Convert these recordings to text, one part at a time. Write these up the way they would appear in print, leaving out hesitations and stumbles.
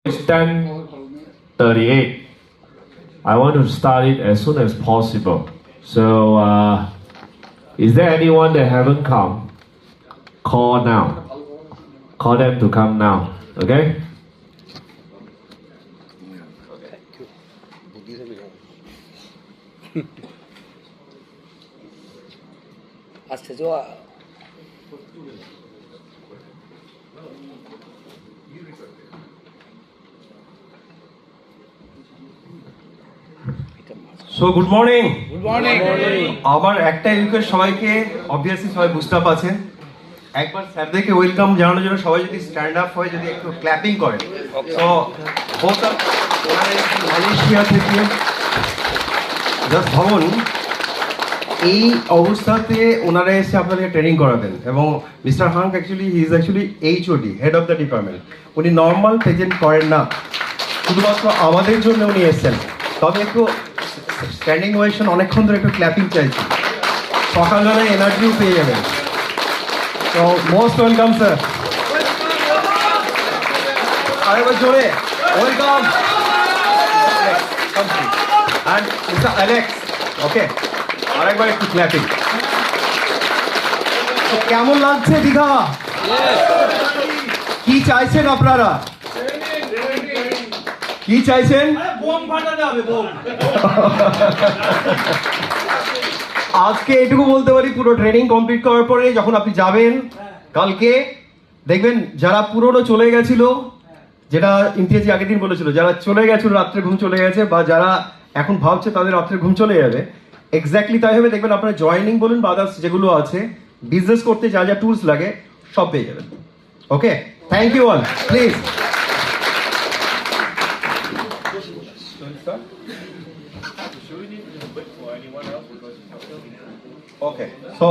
It's 10:38. I want to start it as soon as possible. So, is there anyone that haven't come? Call now. Call them to come now. Okay? So good morning. Good morning. আমার একটা request, সবাইকে obviously সবাই বুঝতে পারছেন, একবার স্যারদেরকে welcome জানানোর জন্য সবাই যদি স্ট্যান্ড আপ হয়ে যদি একটু ক্ল্যাপিং করেন। সো বোথ মালয়েশিয়া থেকে জাস্ট ভাবুন, এই অবস্থাতে ওনারা এসে আপনাদের ট্রেনিং করাবেন, এবং mister hunk actually he is actually HOD, head of the department. উনি নর্মাল প্রেজেন্ট করেন না, শুধুমাত্র আমাদের জন্য উনি এসেছেন। তবে একটু স্ট্যান্ডিং ওয়েশন অনেকক্ষণ ধরে একটু ক্ল্যাপিং চাইছি, সকালবেলায় এনার্জিও পেয়ে যাবেন। তো মোস্ট ওয়েলকাম স্যার, আরেকবার জোরে ওয়েলকাম। অ্যান্ড মিস্টার অ্যালেক্স, ওকে, আরেকবার একটু ক্ল্যাপিং। তো কেমন লাগছে দীঘা? কি চাইছেন আপনারা? কি চাইছেন? আজকে এটুকু বলতে পারি, পুরো ট্রেনিং কমপ্লিট করার পরে যখন আপনি যাবেন কালকে, দেখবেন যারা পুরনো চলে গেছিল, যেটা ইমতিয়াজি আগের দিন বলেছিল, যারা চলে গেছিল রাত্রে ঘুম চলে গেছে, বা যারা এখন ভাবছে তাদের রাত্রে ঘুম চলে যাবে, এক্স্যাক্টলি তাই হবে। দেখবেন আপনার জয়েনিং বলুন বা আদার্স যেগুলো আছে, বিজনেস করতে যা যা টুলস লাগে সব পেয়ে যাবেন। Okay, thank you all, please. Okay, so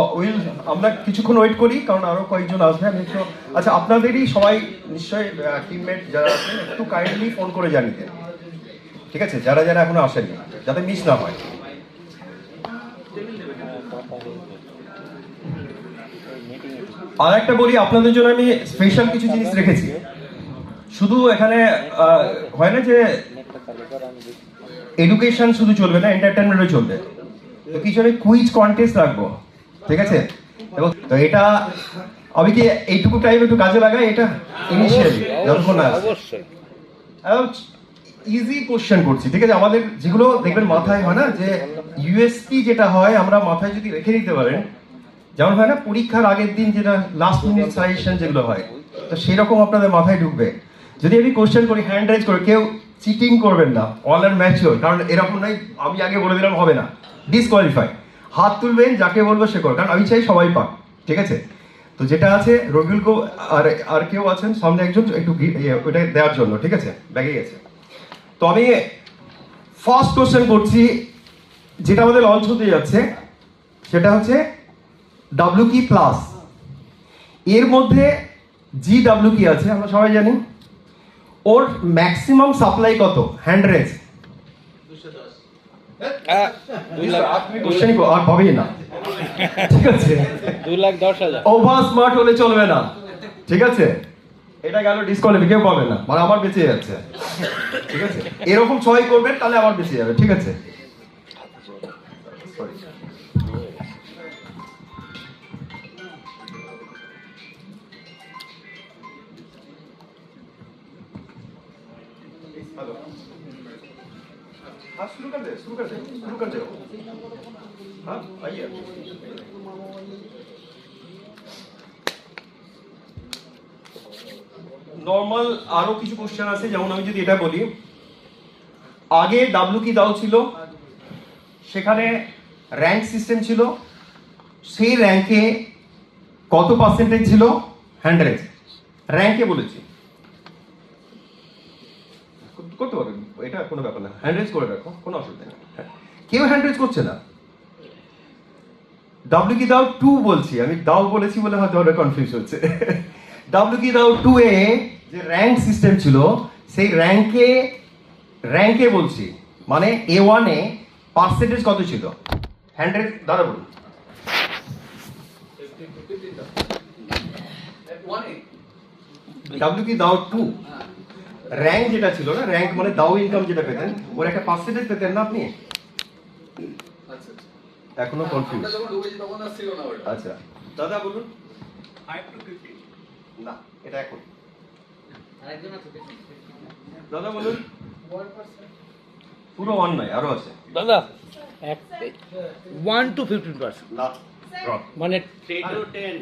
আমরা কিছুক্ষণ ওয়েট করি, কারণ আরো কয়েকজন আসবে। আমি একটু, আচ্ছা, আপনাদেরই সবাই নিশ্চয়ই টিমমেট যারা আছেন, একটু কাইন্ডলি ফোন করে জানিয়ে দেন, ঠিক আছে, যারা যারা এখনো আসেননি, যাতে মিস না হয়। আর একটা বলি, আপনাদের জন্য আমি স্পেশাল কিছু জিনিস রেখেছি। শুধু এখানে হয় না যে এডুকেশন শুধু চলবে না, এন্টারটেনমেন্টও চলবে। তো কিছু আমি কুইজ কন্টেস্ট রাখবো, ঠিক আছে? এবং তো এটা আমি কি এইটুকু টাইম একটু কাজে লাগাই, এটা ইনিশিয়ালি যতক্ষণ না ইজি কোশ্চেন করছি, ঠিক আছে? আমাদের যেগুলো দেখবেন মাথায় হয় না, যে ইউএসপি যেটা হয়, আমরা মাথায় যদি রেখে দিতে পারেন, যেমন হয় না পরীক্ষার আগের দিন যেটা লাস্ট মিনিট সাজেশন যেগুলো হয়, তো সেরকম আপনাদের মাথায় ঢুকবে। যদি আমি কোশ্চেন করি, হ্যান্ড রাইজ করে, কেউ চিটিং করবেন না, অল আর ম্যাচিওর, কারণ এরকম নাই আমি আগে বলে দিলাম হবে না, ডিসকোয়ালিফাই। হাত তুলবেন, যাকে বলবো সে করো, কারণ আমি চাই সবাই পাক, ঠিক আছে? তো যেটা আছে, রবিউলকে আর কেউ আছেন সামনে একজন, একটু ওইটা দেওয়ার জন্য, ঠিক আছে? ব্যাগে গেছে। তো আমি ফার্স্ট কোশ্চেন করছি, যেটা আমাদের লঞ্চ হতে যাচ্ছে, সেটা হচ্ছে ডাব্লিউ কি প্লাস। এর মধ্যে জি ডাব্লিউ কি আছে আমরা সবাই জানি, ওর ম্যাক্সিমাম সাপ্লাই কত? Hand raise. আর ভাবেই না, ঠিক আছে? 2,10,000 ওভার স্মার্ট হলে চলবে না, ঠিক আছে? এটা গেল ডিসকোয়ালিফাই, কেউ পাবে না, মানে আমার বেঁচে যাচ্ছে, ঠিক আছে? এরকম 6 করবেন, তাহলে আমার বেঁচে যাবে, ঠিক আছে? हाँ, शुरू कर दे। हाँ, आइए। নর্মাল আরো কিছু কোশ্চেন আছে, যেমন আমি যদি এটা বলি, আগে ডাব্লিউ কি দাও ছিল, সেখানে র্যাঙ্ক সিস্টেম ছিল, সেই র্যাঙ্কে কত পার্সেন্টেজ ছিল হ্যান্ড রেজ? র্যাঙ্কে বলেছি, করতে পারবেন, এটা কোনো ব্যাপার না, হ্যান্ড রেজ করে রাখো, কোনো অসুবিধা নেই। কেউ হ্যান্ড রেজ করছে না। ডাব্লিউ কি দাও 2 বলছি, আমি দাও বলেছি বলে হয়তো ওরা কনফিউজ হচ্ছে। ডাব্লিউ কি দাও 2 এ যে র্যাঙ্ক সিস্টেম ছিল, সেই র্যাঙ্কে বলছি, মানে A1 এ পার্সেন্টেজ কত ছিল? হ্যান্ড রেজ দাদা বলুন। ডাব্লিউ কি দাও 2 র্যাঙ্ক যেটা ছিল না, র্যাঙ্ক মানে দাও ইনকাম যেটা পেতেন, ওর একটা পার্সেন্টেজ পেতেন না আপনি? এখনো কনফিউজ? আচ্ছা দাদা বলুন। 5 to 15 না, এটা এখন দাদা বলুন। পুরো 1 নয়, আরো আছে দাদা 1 to 15%, না, wrong। মানে 10%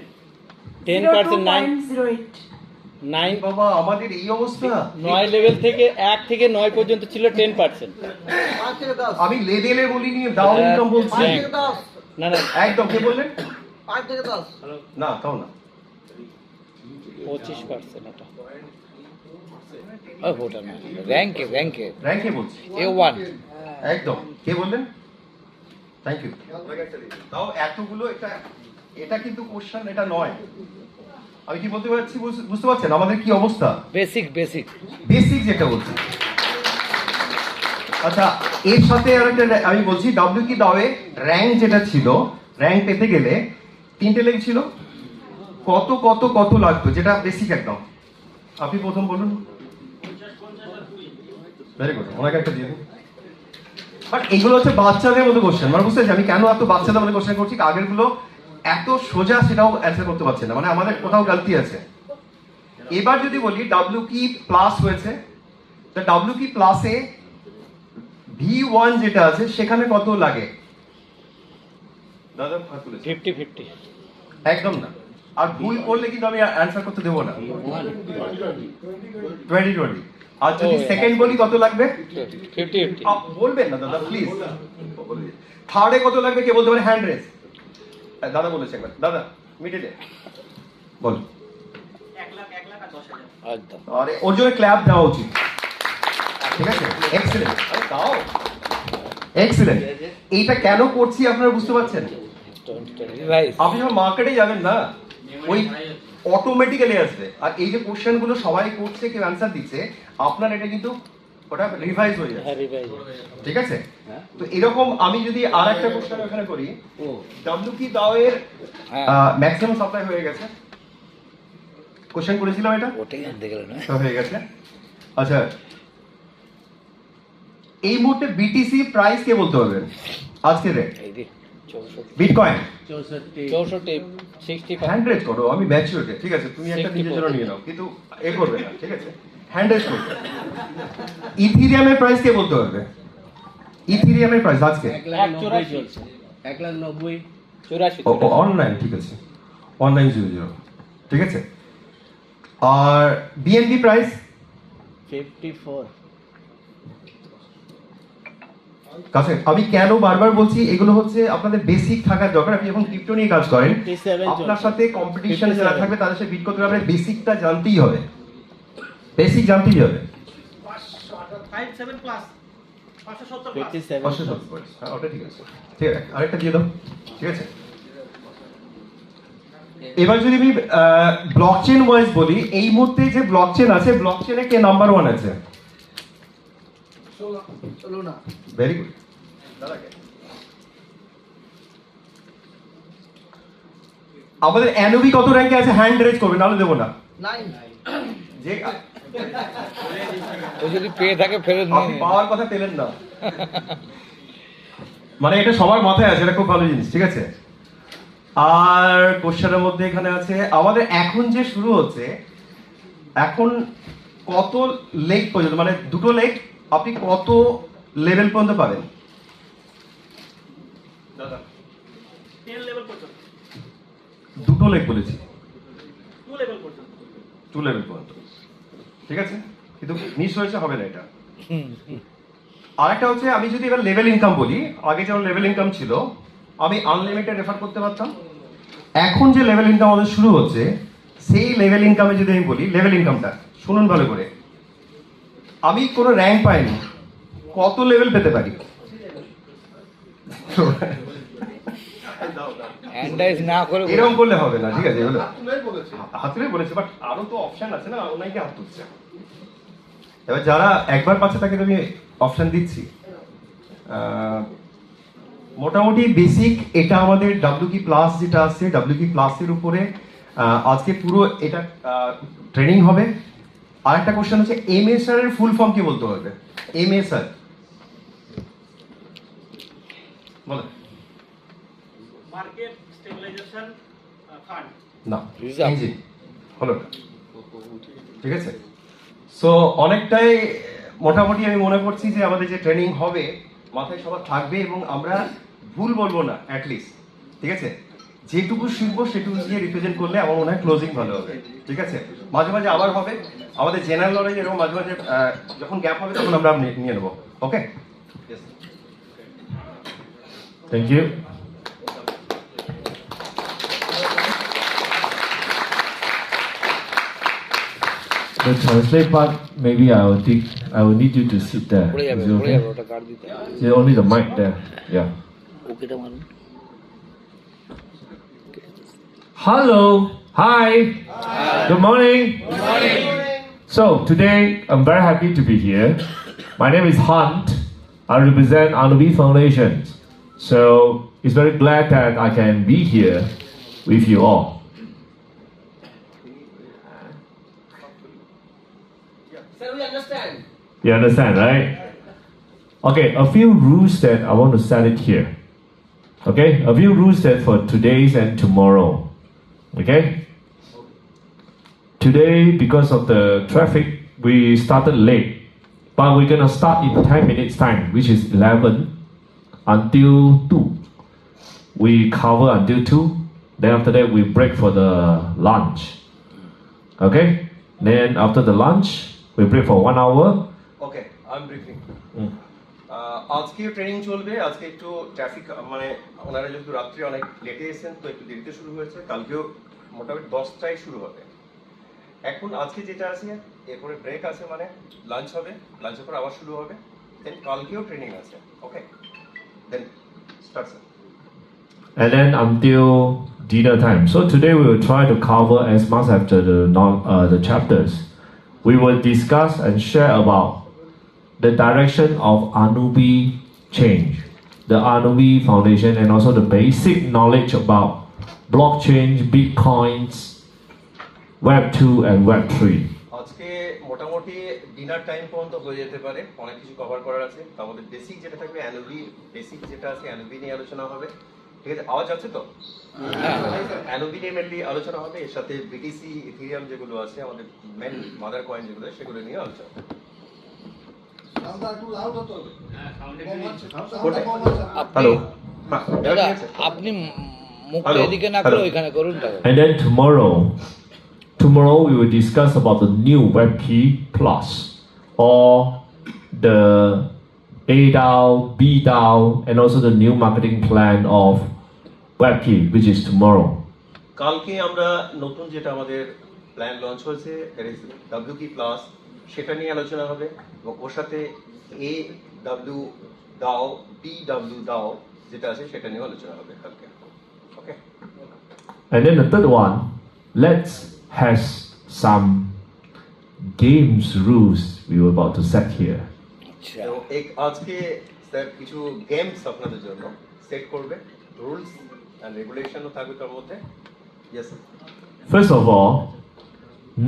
9 বাবা আমাদের এই অবস্থা। 9 লেভেল থেকে 1 থেকে 9 পর্যন্ত ছিল 10%। আমি লেভেলে বলিনি, দাও ইনকাম বলছি। না না একদম কে বললেন? 5 থেকে 10 না, তাও না, 25% এটা। ওটা না, র্যাঙ্কে র্যাঙ্কে বলছি A1 একদম। কে বললেন? Thank you. তাও এতগুলো, এটা কিন্তু কোশ্চেন এটা নয়। আমি কি বলতে পারছি বুঝতে পারছেন আমাদের কি অবস্থা? বেসিক বেসিক যেটা বলছি। আচ্ছা এর সাথে আরেকটা আমি বলছি, ডাব্লিউ কি দাওয়ে র্যাঙ্ক যেটা ছিল, র্যাঙ্ক পেতে গেলে 3টে লেগ ছিল, কত কত কত লাগতো, যেটা বেসিক একদম। আপনি প্রথম বলুন। ভেরি গুড, ওনাকে একটা দিয়ে দিন। বাট এগুলো হচ্ছে বাচ্চাদের মতো কোশ্চেন, মানে বুঝতে পারছি আমি কেন এত বাচ্চাদের মতো কোশ্চেন করছি। আগের গুলো এত সোজা, সেটাও অ্যান্সার করতে পারছে না, মানে আমাদের কোথাও গালতি আছে। এবার যদি বলি ডাব্লিউ কি প্লাস হয়েছে, তা ডাব্লিউ কি প্লাসে V1 যেটা আছে সেখানে কত লাগে? দাদা হাত তুলেছে। 50-50 একদম না, আর ভুল করলে কিন্তু আমি অ্যান্সার করতে দেবো না। 2020। আর যদি সেকেন্ড বলি কত লাগবে? 50-50 বলবেন না দাদা প্লিজ। থার্ডে কত লাগবে কে বলতে পারে? Hand race. দাদা বলেছে একবার, দাদা মিডিলে বল। 1,10,000 একদম। আরে ওর জন্য ক্ল্যাপ দেওয়া উচিত, ঠিক আছে? এক্সেলেন্ট, আরে দাও, এক্সেলেন্ট। এইটা কেন করছি আপনারা বুঝতে পারছেন? আপনি যখন মার্কেটে যাবেন না, ওই অটোমেটিক্যালি আসবে। আর এই যে কোশ্চেন গুলো সবাই করছে, কেউ অ্যান্সার দিচ্ছে, আপনার এটা কিন্তু ওটা রিভাইজ হয়ে যাচ্ছে, ঠিক আছে? তো এরকম আমি যদি আর একটা কোশ্চেন ওখানে করি, ডাব্লিউ কি দাও এর ম্যাক্সিমাম সাপ্লাই হয়ে গেছে, কোশ্চেন করেছিলাম এটা, ওটাই আনতে গেল না। সব হয়ে গেছে। আচ্ছা এই মুহূর্তে বিটিসি প্রাইস কে বলতে পারবেন আজকে রেট? এই যে 64 বিটকয়েন 65 হ্যান্ড রেজ করো, আমি ম্যাচিউরিটি, ঠিক আছে? তুমি একটা নিজের জন্য নিয়ে নাও, কিন্তু এ করবে না, ঠিক আছে? হ্যান্ড রেজ করবে। ইথিরিয়ামের প্রাইস কে বলতে পারবে? ইথিরিয়ামের প্রাইস আজকে 1,84 চলছে। 1,90,84 অনলাইন, ঠিক আছে? অনলাইন 00, ঠিক আছে? আর বিএনপি প্রাইস 54 কাছে। আমি কেন বারবার বলছি, এগুলো হচ্ছে আপনাদের বেসিক থাকার দরকার। আপনি যখন ক্রিপ্টো নিয়ে কাজ করেন, 57 আপনার সাথে কম্পিটিশন যারা থাকবে তাদের সাথে বিট করতে হবে, আপনার বেসিকটা জানতেই হবে, বেসিক জানতেই হবে। 57 হ্যাঁ ওটা ঠিক আছে, ঠিক আছে? আরেকটা দিয়ে দাও, ঠিক আছে? এবার যদি আমি ব্লকচেন ওয়াইজ বলি, এই মুহূর্তে যে ব্লকচেন আছে, ব্লকচেনে কে নাম্বার 1 আছে? Very good. আমাদের এনওবি কত র্যাঙ্কে আছে? হ্যান্ড রেজ করবে, নাহলে দেবো না। যে ও যদি পেয়ে থাকে ফেরত আপনি নিয়ে পাওয়ার কথা পেলেন না, মানে এটা সবার মাথায় আছে, এটা খুব ভালো জিনিস, ঠিক আছে? আর কোশ্চেনের মধ্যে এখানে আছে আমাদের এখন যে শুরু হচ্ছে, এখন কত লেগ পর্যন্ত, মানে দুটো লেগ, আপনি কত লেভেল পর্যন্ত পাবেন? দাদা 10 লেভেল পর্যন্ত, দুটো লেগ বলেছি, 2 লেভেল পর্যন্ত। 2 লেভেল পর্যন্ত, ঠিক আছে? কিন্তু মিস হয়েছে, হবে না এটা। আরেকটা হচ্ছে, আমি যদি এবার লেভেল ইনকাম বলি, আগে যেমন লেভেল ইনকাম ছিল, আমি আনলিমিটেড রেফার করতে পারতাম। এখন যে লেভেল ইনকাম আমাদের শুরু হচ্ছে, সেই লেভেল ইনকামে যদি আমি বলি, লেভেল ইনকামটা শুনুন ভালো করে, আমি কোনো র্যাঙ্ক পাইনি, কত লেভেল পেতে পারি? হ্যান্ডাইজ না করে এরকম করলে হবে না, ঠিক আছে? এগুলো হাতুড়ে বলেছে, বাট আরো তো অপশন আছে না, ওনাকে হাত তুলছে। এবার যারা একবার পাচ্ছে তাকে তো আমি অপশন দিচ্ছি। মোটামুটি বেসিক এটা আমাদের ডাব্লিউ কি প্লাস যেটা আছে, ডাব্লিউ কি প্লাসের উপরে আজকে পুরো এটা ট্রেনিং হবে। আর একটা কোশ্চেন হচ্ছে এমএসআর এর ফুল ফর্ম কি বলতে হবে? এমএসআর বলো। Market stabilisation fund. না, Reserve. ইঞ্জিন হলো না। ঠিক আছে, সো অনেকটাই মোটামুটি আমি মনে করছি যে আমাদের যে ট্রেনিং হবে মাথায় সবার থাকবে এবং আমরা ভুল বলবো না অ্যাটলিস্ট। ঠিক আছে, যেটুকু শিখবো সেটুকু দিয়ে রিপ্রেজেন্ট করলে আমার মনে হয় ক্লোজিং ভালো হবে। ঠিক আছে, মাঝে মাঝে আবার হবে আমাদের জেনারেল নলেজ, এরকম মাঝে মাঝে যখন গ্যাপ হবে তখন আমরা নিয়ে নেবো। ওকে, Thank you. The translate part, maybe I will need you to sit there. পড়ে যাবে Is it পড়ে okay? যাবে ওটা কাট দিতে Yeah, only the mic there. Yeah. ওকেটা মারুন Hello. Hi. Good morning. So today I'm very happy to be here. My name is Hunt. I represent Anubi Foundation. So it's very glad that I can be here with you all. Sir, we understand. You understand, right? Okay, a few rules that I want to set it here. Okay, a few rules that for today's and tomorrow. Okay? Today, because of the traffic, we started late. But we're gonna start in 10 minutes time, which is 11 until 2. We cover until 2. Then after that, we break for the lunch. Okay? Then after the lunch, we break for 1 hour. Okay, I am briefing. আজকেও training চলবে। আজকে একটু traffic, মানে ওনারা যেহেতু রাত্রে অনেক লেটে এসেছেন তো একটু দেরিতে শুরু হয়েছে। কালকেও মোটামুটি 10টায় শুরু হবে। এখন আজকে যেটা আছে এরপরে ব্রেক আছে, মানে লাঞ্চ হবে, লাঞ্চের পর আবার শুরু হবে। দেন কালকেও ট্রেনিং আছে। Okay, then start sir. And then until dinner time. So today we will try to cover as much after the chapters. We will discuss and share about the direction of Anubi change, the Anubi Foundation, and also the basic knowledge about blockchain, bitcoins, Web 2 and Web 3. আজকে মোটামুটি dinner time পর্যন্ত হয়ে যেতে পারে, অনেক কিছু cover করার আছে। তার মধ্যে বেসিক যেটা থাকবে অ্যানুবি, বেসিক যেটা আছে অ্যানুবি নিয়ে আলোচনা হবে। ঠিক আছে, আওয়াজ আছে তো? অ্যানুবি নিয়ে মেনলি আলোচনা হবে, এর সাথে বিটিসি, ইথেরিয়াম যেগুলো আছে আমাদের মেন মাদার কয়েন যেগুলো, সেগুলো নিয়ে আলোচনা হবে। হ্যালো, দাদা আপনি মুখটা এদিকে না করে ওইখানে করুন দাদা And then tomorrow we will discuss about the new WebKey Plus or the ADAO, BDAO, and also the new marketing plan of WebKey, which is tomorrow. কালকে আমরা নতুন যেটা আমাদের প্ল্যান লঞ্চ হয়েছে WK প্লাস, সেটা নিয়ে আলোচনা হবে এবং ওর সাথে AW DAO, BW DAO যেটা আছে সেটা নিয়ে আলোচনা হবে কালকে। ওকে, And then the third one, let's have some games rules we were about to set here. আচ্ছা তো আজকে স্যার কিছু গেমস আপনাদের জন্য সেট করবে, রুলস এন্ড রেগুলেশনও থাকবে তার মধ্যে। Yes sir. First of all,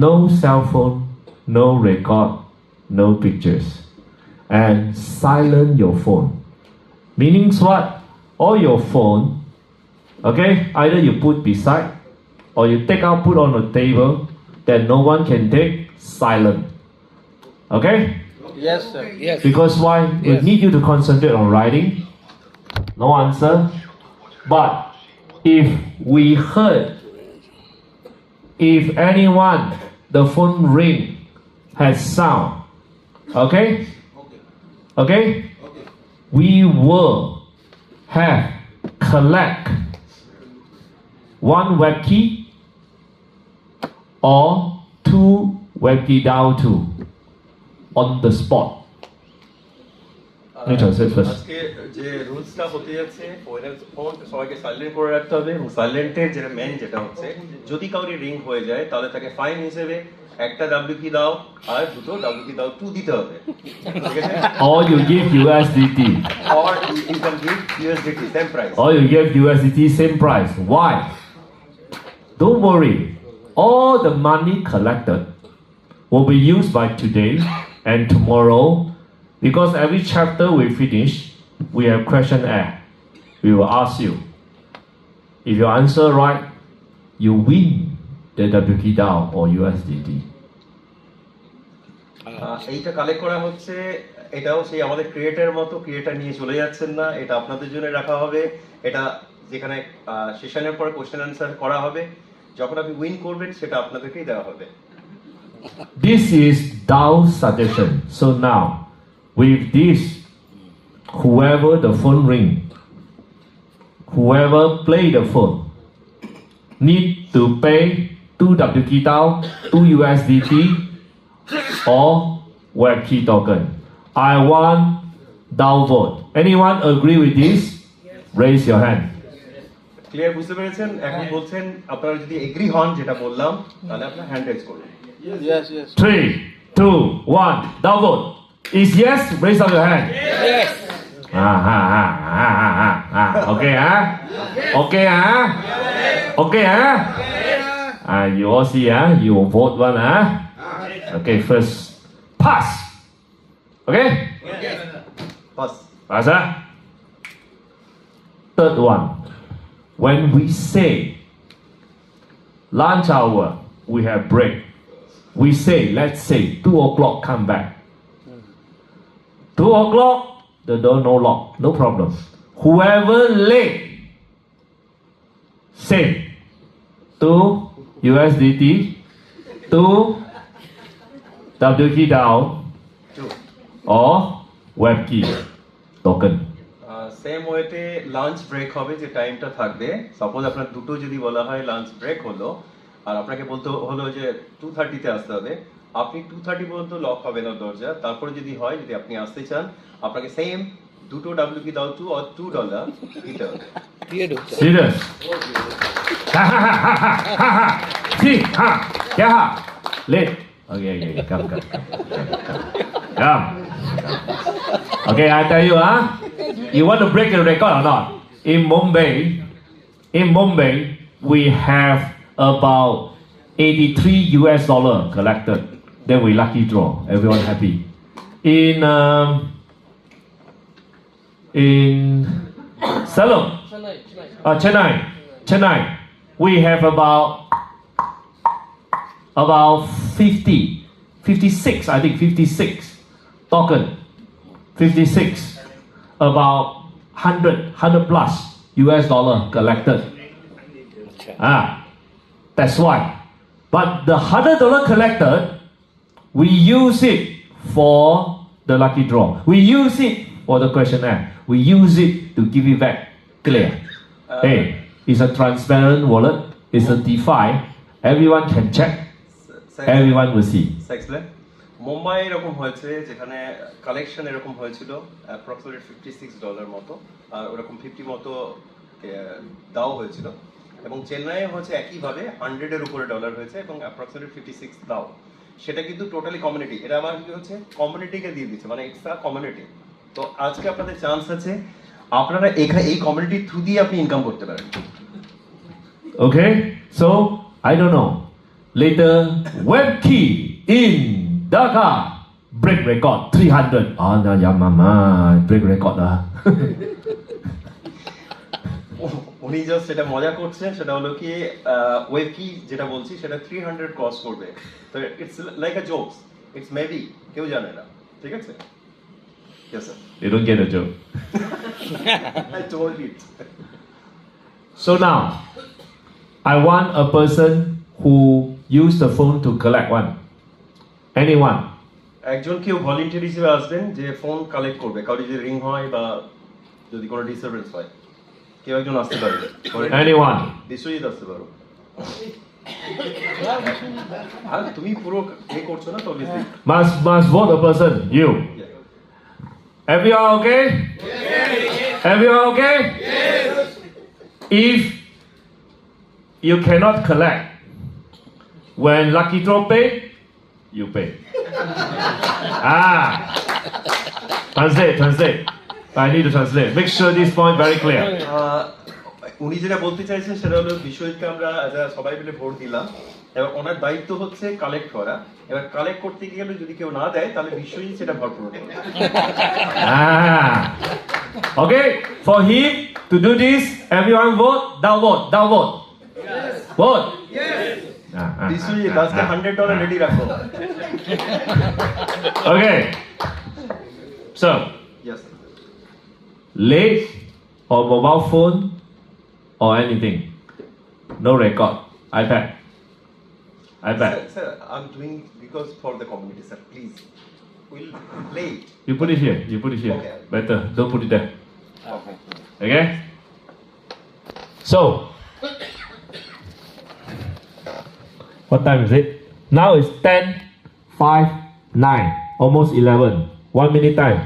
no cell phone, no record, no pictures, and silent your phone. Meanings what? All your phone, okay, either you put beside or you take out, put on the table that no one can take, silent. Okay? Yes sir yes Because why? We Yes. need you to concentrate on writing. No answer. But if we heard, if anyone, the phone ring has sound, okay? Okay? We will have collect one web key or two web key down to on the spot. Let me translate first. আজকে যে রুলসটা হতে যাচ্ছে, phone সবাইকে silent করে রাখতে হবে এবং সাইলেন্টের যেটা মেন যেটা হচ্ছে, যদি কাউরি রিং হয়ে যায় তাহলে তাকে ফাইন হিসেবে একটা ডাব্লিউ কি দাও আর দুটো ডাব্লিউ কি দাও 2 দিতে হবে। ঠিক আছে, Or you give USDT. or you can give USDT same price. Or you give USDT same price. Why? Don't worry. All the money collected will be used by today and tomorrow. Because every chapter we finish, we have questionnaire. We will ask you. If you answer right, you win the WK DAO or USDT. এইটা collect করা হচ্ছে, এটাও সেই আমাদের creator মতো creator নিয়ে চলে যাচ্ছেন না, এটা আপনাদের জন্য রাখা হবে। এটা যেখানে সেশনের পর কোশ্চেন অ্যান্সার করা হবে, যখন আপনি উইন করবেন সেটা আপনাদেরকেই দেওয়া হবে। This is DAO suggestion. So now, with this, whoever the phone ring, whoever play the phone, need to pay 2 WK DAO, 2 USDT, or WebKey token. I want DAO vote. Anyone agree with this? Raise your hand. Clear বুঝতে পেরেছেন? এখন বলছেন আপনারা যদি agri হন যেটা বললাম, তাহলে আপনারা হ্যান্ড রেজ করুন। Yes, yes. 3, 2, 1, DAO vote. Is yes? Raise up your hand. Yes. Okay, huh? Okay, huh? Okay, huh? You all see, huh? You vote one, huh? Okay, first, pass. Okay? Bus. Pass, huh? Third one, when we say lunch hour, we have break. We say, let's say, 2 o'clock, come back. 2 o'clock, the door no lock, no problem. Whoever late, same. 2 USDT, 2 WK DAO, or WebKey token. Same ওয়েতে lunch break হবে, যে টাইমটা থাকবে। Suppose আপনার দুটো যদি বলা হয় লাঞ্চ ব্রেক হলো, আর আপনাকে বলতে হলো যে 2:30-তে আসতে হবে, আপনি 2:30 পর্যন্ত লক হবে না দরজা। তারপরে যদি হয়, যদি আপনি আসতে চান, আপনাকে সেম দুটো WK DAO 2 or $2 দিতে হবে। দিয়ে ঢুকতে হবে। Serious? See, ha, yeah, late. Okay, come. Come. Okay, I tell you, you want to break the record or not? In Mumbai, we have about $83 collected. Then we lucky draw. Everyone happy. In Salem, Chennai, we have about 56, I think 56 token, 56, about 100 plus $US collected. That's why. But the $100 collected, we use it for the lucky draw. We use it for the questionnaire. We use it to give it back clear. Hey, it's a transparent wallet. It's a DeFi. Everyone can check. Everyone will see. Mumbai এরকম হয়েছে, যেখানে collection এরকম হয়েছিল approximately $56 মতো, আর ওরকম 50 মতো দাও হয়েছিল। এবং চেন্নাইয়ে হচ্ছে একইভাবে 100-এর উপরে ডলার হয়েছে এবং অ্যাপ্রক্সিমেটলি 56 দাও। সেটা কিন্তু টোটালি কমিউনিটি, এটা আমার কি হচ্ছে কমিউনিটিকে দিয়ে দিচ্ছে, মানে এক্সট্রা কমিউনিটি। তো আজকে আপনাদের চান্স আছে, আপনারা এই কমিউনিটির থ্রু দিয়ে আপনি ইনকাম করতে পারেন। Okay, so I don't know. Later, WebKey in Dhaka break record 300. Oh no, yeah, mama, break record উনি জাস্ট সেটা মজা করছেন, সেটা হলো কি ওয়েব কি যেটা বলছি সেটা 300 ক্রস করবে। তো it's like a jokes, it's maybe, কেউ জানে না, ঠিক আছে? Yes sir, You don't get a joke. I told it. So now, I want a person who use the phone to collect one. Anyone? একজন কেউ volunteer হিসেবে আসবেন যে ফোন কালেক্ট করবে, কারো যদি রিং হয় বা যদি কোনো ডিস্টারবেন্স হয়, কেউ একজন আসতে পারবে। Anyone? বিশ্বজিৎ আসতে পারো। আর তুমি পুরো করছো না তো obviously. Must vote a person. You. Everyone okay? Everyone okay? If you cannot collect, when lucky draw pay, you pay. Translate. I need to translate. Make sure this point very clear. উনি যেটা বলতে চাইছেন সেটা হলো বিশ্বজিৎকে আমরা সবাই মিলে vote দিলাম, এবার ওনার দায়িত্ব হচ্ছে কালেক্ট করা। এবার কালেক্ট করতে গেলে যদি কেউ না দেয় তাহলে বিশ্বজিৎ সেটা ভরপুর করবে। Okay, for him to do this, everyone vote, down vote, down vote. Vote. Biswajit আজকে $100 রেডি রাখো। Okay. So, Yes. late or mobile phone or anything. No record. iPad. iPad. Sir, I'm doing because for the community, sir. Please, we'll play it. You put it here. You put it here. Okay. Better. Don't put it there. Okay. Okay? So, what time is it? Now it's 10, 5, 9, almost 11. 1 minute time.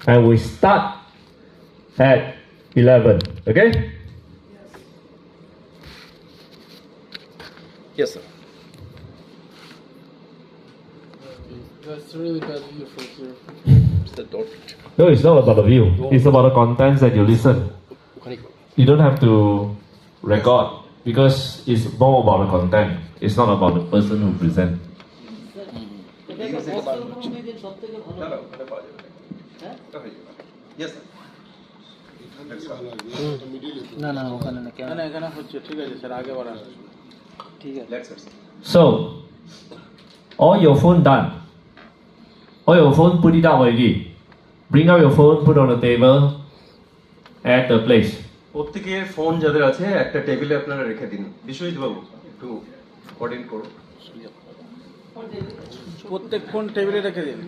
And we start at 11. Okay? Yes, sir. That's a really bad view for here. It's the door. No, it's not about the view. It's about the contents that you listen. You don't have to record because it's more about the content. It's not about the person who present. Yes, sir. না না ওখানে না কেন এখানে হচ্ছে ঠিক আছে sir আগে বাড়ান ঠিক আছে Let's sir. So, all your phone done. All your phone put it up already. Bring out your phone, put on the table at the place. প্রত্যেকের ফোন যাদের আছে একটা টেবিলে আপনারা রেখে দিন। বিশ্বজিৎ বাবু একটু কোঅর্ডিনেট করুন। প্রত্যেক ফোন টেবিলে রেখে দিন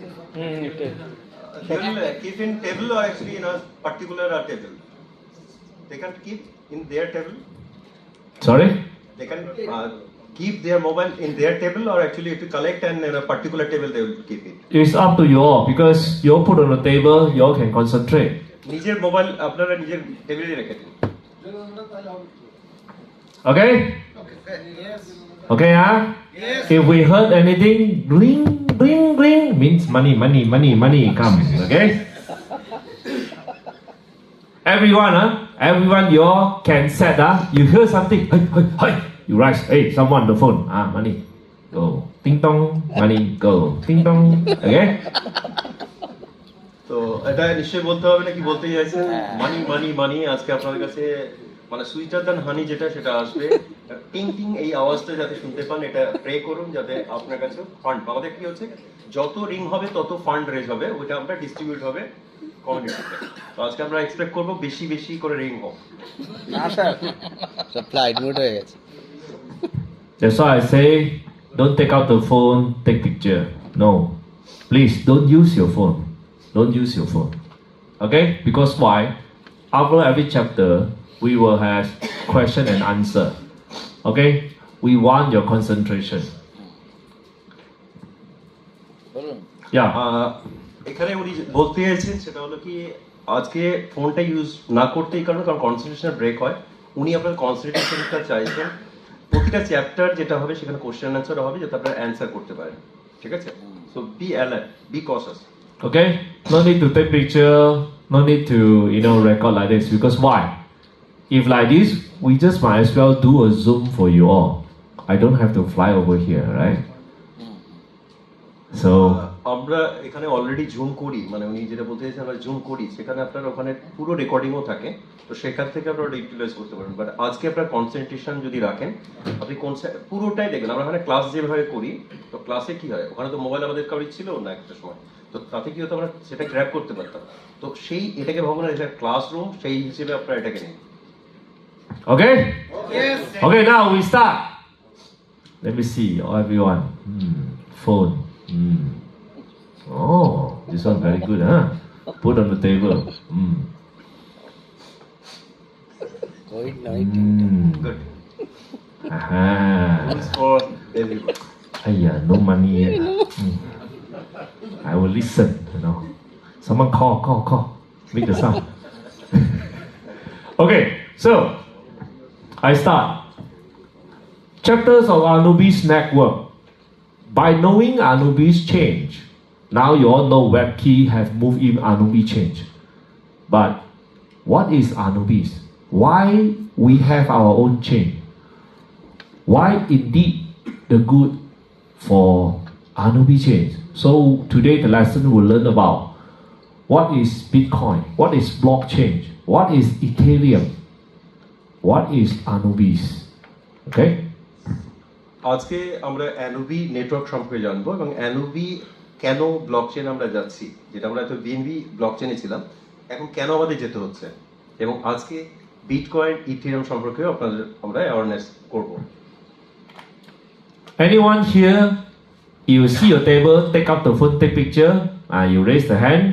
Keep in table or actually in a particular table. They can keep in their table. Sorry? They can keep their mobile in their table or actually if you collect and in a particular table they will keep it. It's up to you all because you all put on the table, you all can concentrate. নিজের mobile আপনারা নিজের টেবিলে রেখে দিন। Okay? Okay, huh? If we heard anything, ring, ring, ring, means money, money, money, money comes. Okay? Everyone, everyone, you all can set, you hear something, hey, hey, hey, you rise, hey, someone the phone, money, go, ding dong, money, go, ding dong, okay? তো এটা নিশ্চয়ই বলতে হবে না কি বলতে চাইছে মানি মানি মানি আজকে আপনাদের কাছে মানে সুইটার দান হানি যেটা সেটা আসবে টিং টিং এই আওয়াজটা যাতে শুনতে পান এটা প্রে করুন যাতে আপনার কাছে ফান্ড আমাদের কি হচ্ছে যত রিং হবে তত ফান্ড রেজ হবে ওটা আমরা ডিস্ট্রিবিউট হবে কমিউনিটিতে তো আজকে আমরা এক্সপেক্ট করব বেশি বেশি করে রিং হোক না স্যার সব ফ্লাইট মোড হয়ে গেছে That's why I say, don't take out the phone, take picture. No, please don't use your phone. Don't use your phone. Okay? Because why? After every chapter, we will have question and answer. Okay? We want your concentration. বলুন Yeah. এখানে উনি বলতে চাইছেন সেটা হলো কি আজকে ফোনটা ইউজ না করতেই কারণ কনসেন্ট্রেশন ব্রেক হয় উনি আপনার কনসেন্ট্রেশনটা চাইছেন প্রতিটা চ্যাপ্টার যেটা হবে সেখানে কোশ্চেন অ্যান্সার হবে যাতে আপনারা অ্যান্সার করতে পারেন ঠিক আছে so be alert be cautious Okay? No need to take picture. No need to, record like this. Because why? If like this, we just might as well do a Zoom for you all. I don't have to fly over here, right? So, আমরা এখানে already zoom করি মানে উনি যেটা বলতে চাইছেন আমরা zoom করি সেখানে আপনার ওখানে পুরো রেকর্ডিংও থাকে তো সেখান থেকে আপনারা ইউটিলাইজ করতে পারেন বাট আজকে আপনার কনসেন্ট্রেশন যদি রাখেন আপনি পুরোটাই দেখবেন আমরা ওখানে ক্লাস যেভাবে করি তো ক্লাসে কি হয় ওখানে তো মোবাইল আমাদের কারোর ছিল না একটা সময় তো তাতে কি হতো আমরা সেটা গ্র্যাব করতে পারতাম তো সেই এটাকে ভাবুন এটা ক্লাসরুম সেই হিসেবে আপনারা এটাকে নিন okay? Okay, now we start. Let me see, everyone. Phone. Oh, this one very good, huh? Put on the table. ওই নয় good Aha. Rules for everybody Ayya, no money yet. I will listen, Someone call. Make the sound. Okay, so I start. Chapters of Anubis network. By knowing Anubis change, now you all know WebKey have moved in Anubis change. But what is Anubis? Why we have our own chain? Why indeed the good for Anubi change. So today the lesson will learn about what is Bitcoin, what is blockchain, what is Ethereum, what is Anubis. Okay? আজকে আমরা অ্যানুবি network সম্পর্কে জানবো এবং অ্যানুবি কেন blockchain আমরা যাচ্ছি, যেটা আমরা তো বিএনবি ব্লকচেনে ছিলাম, এখন কেন আমাদের যেতে হচ্ছে, এবং আজকে বিটকয়েন ইথেরিয়াম সম্পর্কেও আপনাদের আমরা অ্যাওয়ারনেস করব। Anyone here, you see your table, take out the phone, take picture, you raise the hand,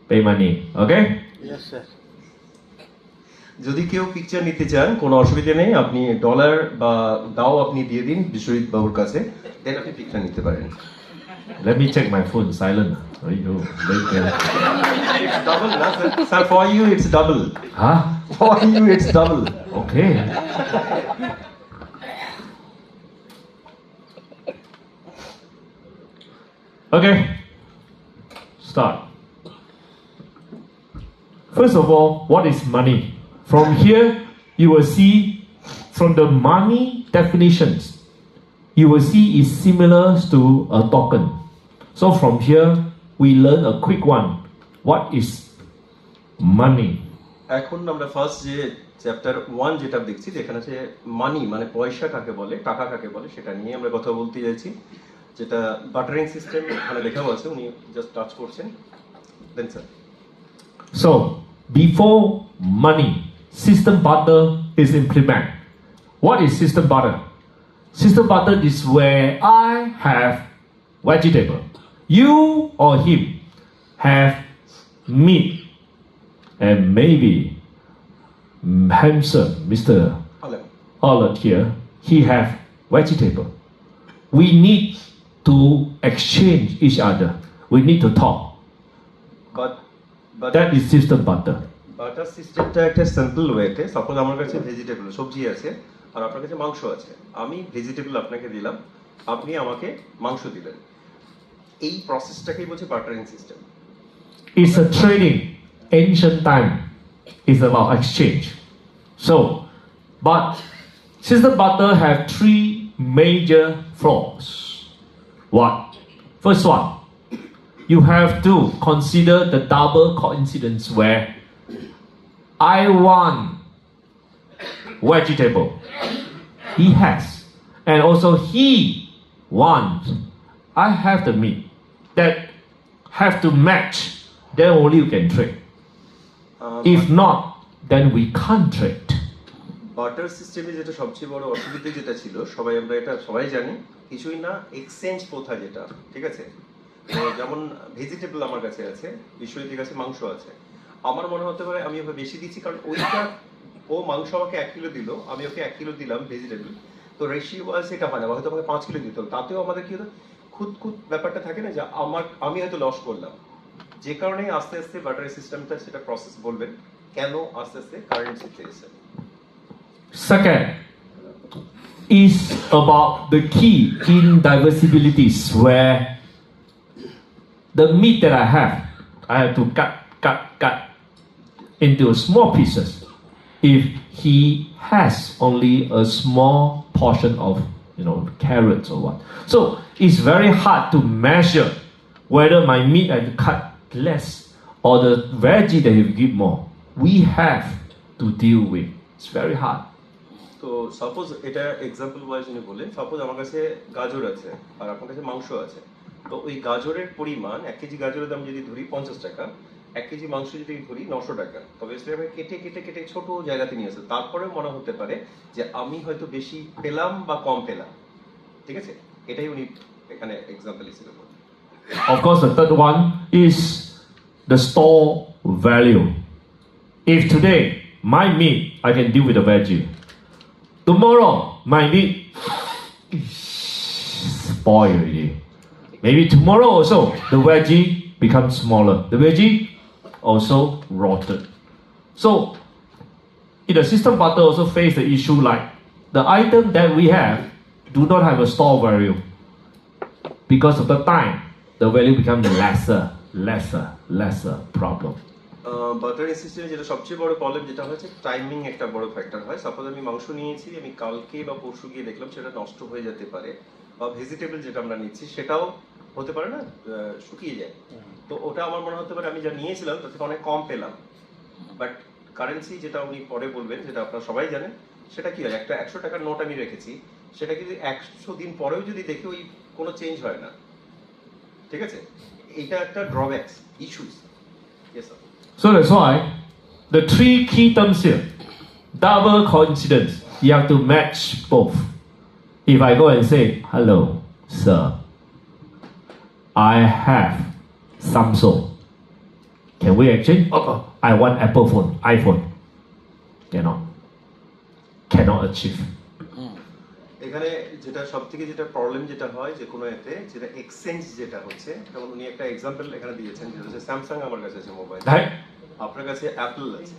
pay money. Okay? Yes, sir. যদি কেউ পিকচার নিতে চান কোনো অসুবিধা নেই, আপনি ডলার বা দাও আপনি দিয়ে দিন বিশ্বজিৎ বাবুর কাছে, দেন আপনি পিকচার নিতে পারেন। Let me check my phone, silent. There you go. It's double, না sir? Sir, for you it's double. Huh? For you it's double. Okay. Okay. Start. First of all, what is money? From here, you will see from the money definitions, you will see is similar to a token. So from here, we learn a quick one. What is money? এখন আমরা first যে chapter 1 যেটা দেখছি, যেখানে আছে মানি মানে পয়সা কাকে বলে, টাকা কাকে বলে, সেটা নিয়ে আমরা কথা বলতে যাচ্ছি, যেটা বাটারিং সিস্টেম এখানে লেখা আছে, উনি জাস্ট টাচ করছেন। দেন sir, So, before money, system barter is implemented. What is system barter? System barter is where I have vegetable, you or him have meat, and maybe handsome Mr. Holland here, he have vegetable. We need to exchange each other. We need to talk. But That is system barter. Butter সিস্টেমটা একটা simple ওয়েতে, suppose আমার কাছে vegetable সবজি আছে আর আপনার কাছে মাংস আছে, আমি ভেজিটেবল আপনাকে দিলাম, আপনি আমাকে মাংস দিলেন, এই প্রসেসটাকেই বলছে buttering system. It's a trading. Ancient time is about exchange. So, but system barter have three major flaws. What? First one, you have to consider the double coincidence where I want vegetable, he has, and also he wants, I have the meat. That have to match, then only you can trade. If not, then we can't trade. Butter সিস্টেমে যেটা সবচেয়ে বড় অসুবিধা যেটা ছিল, সবাই আমরা এটা সবাই জানি, কিছুই না এক্সচেঞ্জ প্রথা যেটা, ঠিক আছে? তো যেমন ভেজিটেবল আমার কাছে আছে, বিশ্বজিতের কাছে মাংস আছে, আমার মনে হতে পারে আমি ওকে বেশি দিচ্ছি কারণ ওইটা, ও মাংস আমাকে 1 কিলো দিল, আমি ওকে 1 কিলো দিলাম ভেজিটেবল, তো রেশিও সেটা হয় না, হয়তো আমাকে 5 কিলো দিত, তাতেও আমাদের কি হতো, খুদ ব্যাপারটা থাকে না যে আমি হয়তো লস করলাম, যে কারণে আস্তে আস্তে বাটারি সিস্টেমটা সেটা প্রসেস বলবেন কেন আস্তে আস্তে কারেন্সি চেয়েছে। Second is about the key in diversibilities where the meat that I have to cut into small pieces. If he has only a small portion of carrots or what, so it's very hard to measure whether my meat I cut less or the veggie that he give more. We have to deal with. It's very hard. তো suppose এটা example wise উনি বলেন, suppose আমার কাছে গাজর আছে আর আপনার কাছে মাংস আছে, তো ওই গাজরের পরিমাণ 1 কেজি গাজরের দাম যদি ধরি 50 টাকা, 1 কেজি মাংস যদি ধরি 900 টাকা, তবে আমি কেটে ছোট জায়গাতে নিয়ে আসে, তারপরে মনে হতে পারে যে আমি হয়তো বেশি পেলাম বা কম পেলাম, ঠিক আছে? এটাই উনি এখানে এক্সাম্পল হিসেবে বলেন। Of course, the third one is the store value. If today my meat I can deal with the veggie, tomorrow my meat spoil already. Maybe tomorrow also the veggie becomes smaller. The veggie also rotted. So in the system barter also face the issue like the item that we have do not have a store value. Because of the time, the value becomes lesser problem. Buttering সিস্টেমে যেটা সবচেয়ে বড় problem যেটা হচ্ছে timing একটা বড় factor হয়। Suppose আমি মাংস নিয়েছি, আমি কালকে বা পরশু গিয়ে দেখলাম সেটা নষ্ট হয়ে যেতে পারে, বা ভেজিটেবল যেটা আমরা নিচ্ছি সেটাও হতে পারে না, শুকিয়ে যায়। তো ওটা আমার মনে হতে পারে আমি যা নিয়েছিলাম তার থেকে অনেক কম পেলাম, বাট কারেন্সি যেটা উনি পরে বলবেন, যেটা আপনারা সবাই জানেন, সেটা কি হয়, একটা 100 টাকার নোট আমি রেখেছি, সেটা যদি 100 দিন পরেও যদি দেখি ওই কোনো চেঞ্জ হয় না, ঠিক আছে, এটা একটা drawbacks issues. Yes sir. So that's why the three key terms here, double coincidence, you have to match both. If I go and say, hello, sir, I have Samsung. Can we exchange? Oh, I want Apple phone, iPhone. Cannot achieve. এখানে যেটা সব থেকে যেটা problem যেটা হয় যে কোনো এতে যেটা এক্সচেঞ্জ যেটা হচ্ছে, যেমন উনি একটা এক্সাম্পল এখানে দিয়েছেন, যেটা হচ্ছে স্যামসাং আমার কাছে আছে মোবাইল, Right? আপনার কাছে অ্যাপল আছে।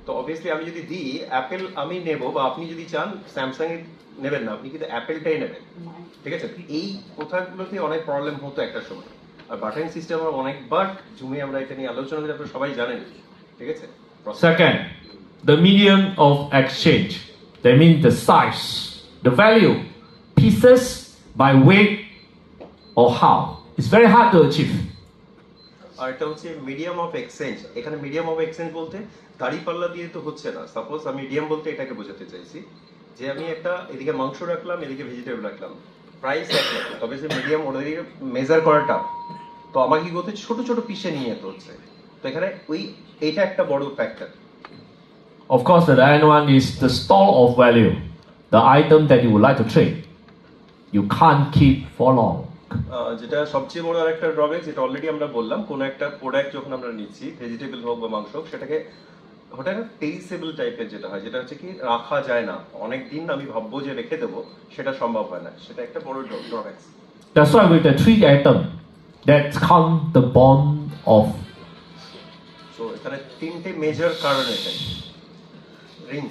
তো অবভিয়াসলি আমি যদি দিই অ্যাপেল আমি নেব, বা আপনি যদি চান স্যামসাং নেবেন না, আপনি কিন্তু অ্যাপেলটাই নেবেন, ঠিক আছে। এই কথাগুলোতে অনেক প্রবলেম হতো একটা সময়। আর বাটারিং সিস্টেম আমরা অনেকবার জুমে আমরা এটা নিয়ে আলোচনা করি, আপনারা সবাই জানেন, ঠিক আছে। Second, the medium of exchange. That means the size, the value, pieces by weight or how. It's very hard to achieve. আর এটা হচ্ছে মিডিয়াম অফ এক্সচেঞ্জ। এখানে মিডিয়াম অফ এক্সচেঞ্জ বলতে দাড়িপাল্লা দিয়ে তো হচ্ছে না। সাপোজ আমি মিডিয়াম বলতে এটাকে বোঝাতে চাইছি যে আমি একটা এদিকে মাংস রাখলাম, এদিকে ভেজিটেবল রাখলাম, প্রাইস একই, তবে সে মিডিয়াম ওদিকে মেজার করাটা, তো আমাকে কি করতে ছোট ছোট পিসে নিয়ে যেতে হচ্ছে। তো এখানে এটা একটা বড় factor. Of course, the other one is the store of value, the item that you would like to trade. You can't keep for long. যেটা সবচেয়ে বড় আরেকটা ড্রব্যাক, যেটা অলরেডি আমরা বললাম, কোন একটা প্রোডাক্ট যখন আমরা নিচ্ছি, ভেজিটেবল হোক বা মাংস হোক, সেটাকে ওটা একটা টেস্টেবল টাইপের যেটা হয়, যেটা হচ্ছে কি রাখা যায় না, অনেক দিন আমি ভাববো যে রেখে দেবো, সেটা সম্ভব হয় না, সেটা একটা বড় drawback. That's why with the three item, that come the bond of. So এখানে তিনটে মেজর কারণ এটাই। Ring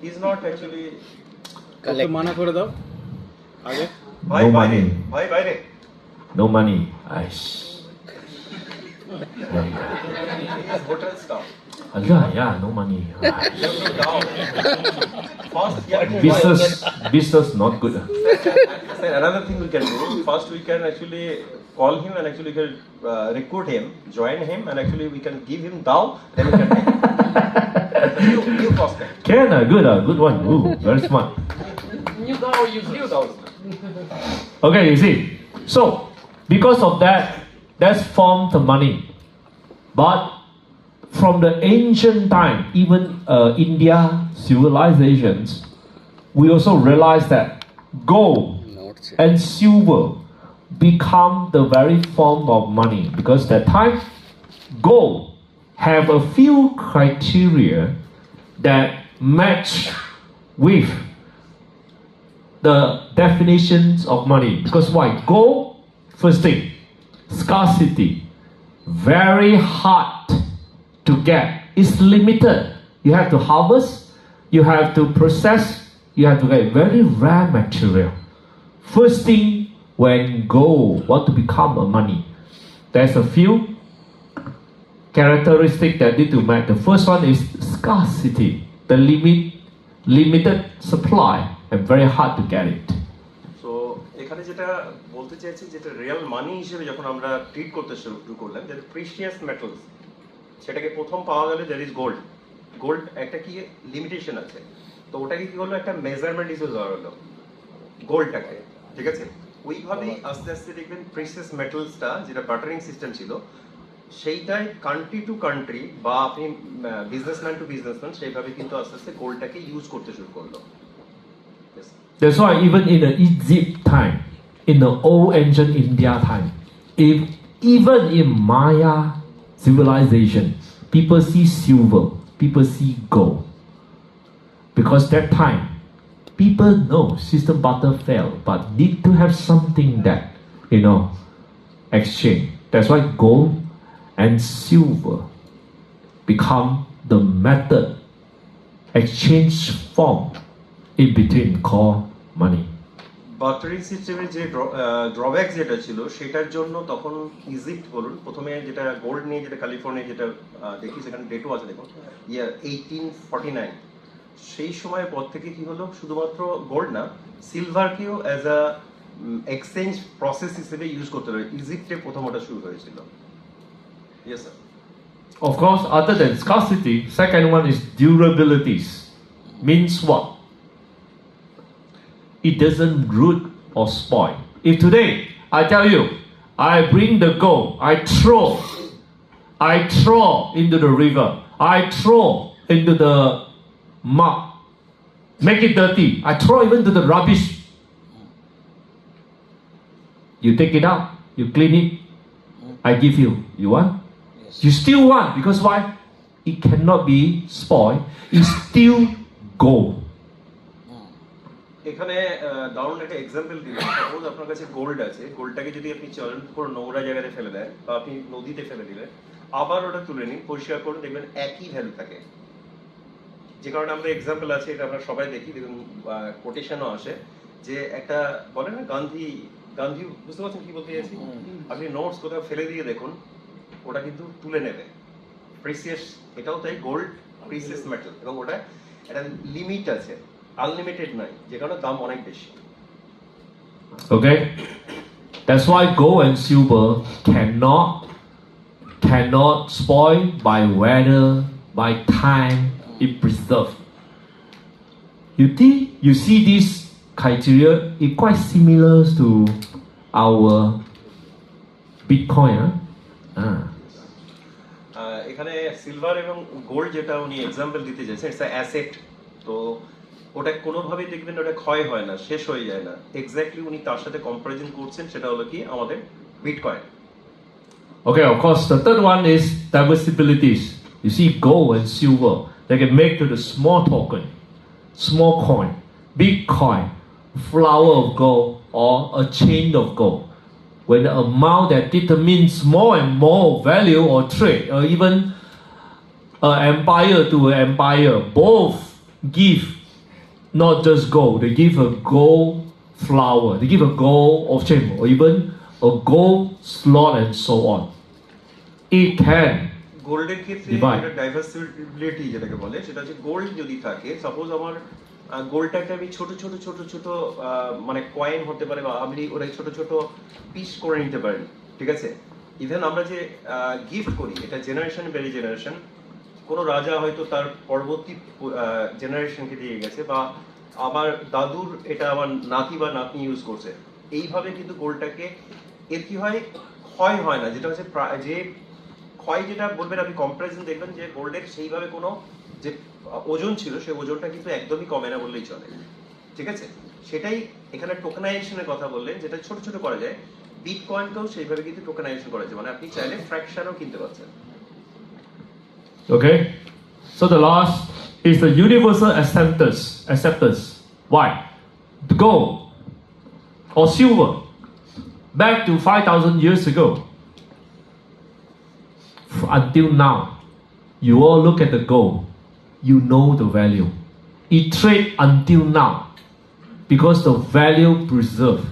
is not actually. Okay মানা করে দাও আগে। ভাই No বাইরে, money. ভাই বাইরে। No money. Aish. Hotel staff. Yeah, no money. First, Business not good. sir, another thing we can do. First, we can actually call him and actually we can recruit him, join him, and actually we can give him dao. Then we can take new prospect. Can good one. Ooh, very smart. New dao. Okay, you see. So because of that, that's formed the money. But from the ancient time, even India civilizations, we also realize that gold and silver become the very form of money, because that time gold have a few criteria that match with the definitions of money. Because why? Gold, first thing, scarcity, very hard to get. It's limited. You have to harvest, you have to process, you have to get very rare material. First thing, when gold want to become a money, there's a few characteristics that need to match. The first one is scarcity, the limited supply, and very hard to get it. So এখানে যেটা বলতে চাইছি, যেটা real মানি হিসেবে যখন আমরা treat করতে শুরু করলাম, যেটা প্রিশিয়াস মেটালস, সেটাকে প্রথম পাওয়া গেলে দ্যাট ইজ গোল্ড। গোল্ড একটা কি লিমিটেশন আছে, তো ওটাকে কি হলো একটা মেজারমেন্ট হিসেবে ধরা হলো গোল্ডটাকে, ঠিক আছে। ওইভাবেই আস্তে আস্তে দেখবেন প্রিশিয়াস মেটালসটা যেটা বাটারিং সিস্টেম ছিল, সেইটাই কান্ট্রি টু কান্ট্রি বা আপনি বিজনেসম্যান টু বিজনেসম্যান সেইভাবে কিন্তু আস্তে আস্তে গোল্ডটাকে ইউজ করতে শুরু করলো। That's why even in the Egypt time, in the old ancient India time, even in Maya civilization, people see silver, people see gold. Because that time, people know system butter fell, but need to have something that, exchange. That's why gold and silver become the method, exchange form in between called money. বার্টারিং সিস্টেমের যে drawback যেটা ছিল সেটার জন্য তখন Egypt বলুন প্রথমে যেটা গোল্ড নিয়ে যেটা ক্যালিফোর্নিয়া যেটা দেখি সেখানে ডেটও আছে দেখুন ইয়ার 1849 সেই সময়ের পর থেকে কি হলো শুধুমাত্র গোল্ড না সিলভারকেও অ্যাজ আ এক্সচেঞ্জ প্রসেস হিসেবে ইউজ করতে হবে ইজিপ্টে প্রথম ওটা শুরু হয়েছিল yes sir Of course, other than scarcity, second one is durabilities. Means what? It doesn't root or spoil. If today I tell you, I bring the gold, I throw into the river, I throw into the mud, make it dirty, I throw even to the rubbish. You take it out, you clean it, I give you. You want? You still want because why? It cannot be spoiled. It's still gold. এখানে দারুণ একটা example দিলাম suppose আপনার কাছে gold আছে গোল্ডটাকে যদি আপনি চলেন পুরো নোংরা জায়গাতে ফেলে দেন বা আপনি নদীতে ফেলে দিলেন আবার ওটা তুলে নিন পরিষ্কার করুন দেখবেন একই ভ্যালু থাকে যে কারণে আমরা এক্সাম্পল আছে এটা আমরা সবাই দেখি দেখুন কোটেশনও আসে যে একটা বলে না গান্ধী বুঝতে পারছেন কি বলতে চাইছি আপনি নোটস কোথাও ফেলে দিয়ে দেখুন ওটা কিন্তু তুলে নেবে প্রিসিয়াস এটাও তাই গোল্ড প্রিসিয়াস মেটাল এবং ওটা একটা লিমিট আছে আনলিমিটেড নয় যে কারণে দাম অনেক বেশি Okay? That's why gold and silver cannot spoil by weather, by time, it preserved. You see this criteria, it quite similar to our Bitcoin. এখানে সিলভার এবং গোল্ড যেটা উনি এক্সাম্পল দিতে চাইছেন ইটস অ্যাসেট তো ওটা কোনোভাবেই দেখবেন ওটা ক্ষয় হয় না শেষ হয়ে যায় না এক্স্যাক্টলি উনি তার সাথে কম্পারিজন করছেন সেটা হলো কি আমাদের bitcoin Okay, of course, the third one is diversibilities. You see gold and silver, they can make to the small token, small coin, big coin, flower of gold, or a chain of gold. When the amount that determines more and more value or trade, or even an empire to an empire, both give not just gold, they give a gold flower, they give a gold of chain, or even a gold slot and so on. It can গোল্ডের ক্ষেত্রে Divide. যেটা ডাইভার্সিবিলিটি যেটাকে বলে সেটা হচ্ছে gold যদি থাকে suppose আমার গোল্ডটাকে আমি ছোট ছোট মানে কয়েন হতে পারে বা আপনি ওরা ছোট ছোট পিস করে নিতে পারেন ঠিক আছে ইভেন আমরা যে গিফট করি এটা জেনারেশন বেরি জেনারেশন কোনো রাজা হয়তো তার পরবর্তী জেনারেশনকে দিয়ে গেছে বা আমার দাদুর এটা আমার নাতি বা নাতনি ইউজ করছে এইভাবে কিন্তু গোল্ডটাকে এর কি হয় ক্ষয় হয় না যেটা হচ্ছে যে ক্ষয় যেটা বলবেন আপনি কম্পারিজন দেখবেন যে গোল্ডের সেইভাবে কোনো যে ওজন ছিল সেই ওজনটা কিন্তু একদমই কমে না বললেই চলে ঠিক আছে সেটাই এখানে টোকেনাইজেশনের কথা বললেন যেটা ছোট ছোট করা যায় বিটকয়েনকেও সেইভাবে কিন্তু টোকেনাইজেশন করা যায় মানে আপনি চাইলে ফ্র্যাকশনও কিনতে পারছেন Okay? So the last is the universal acceptance. Why? Gold or silver, back to 5,000 years ago, until now, you all look at the gold, you know the value. It trade until now because the value preserved.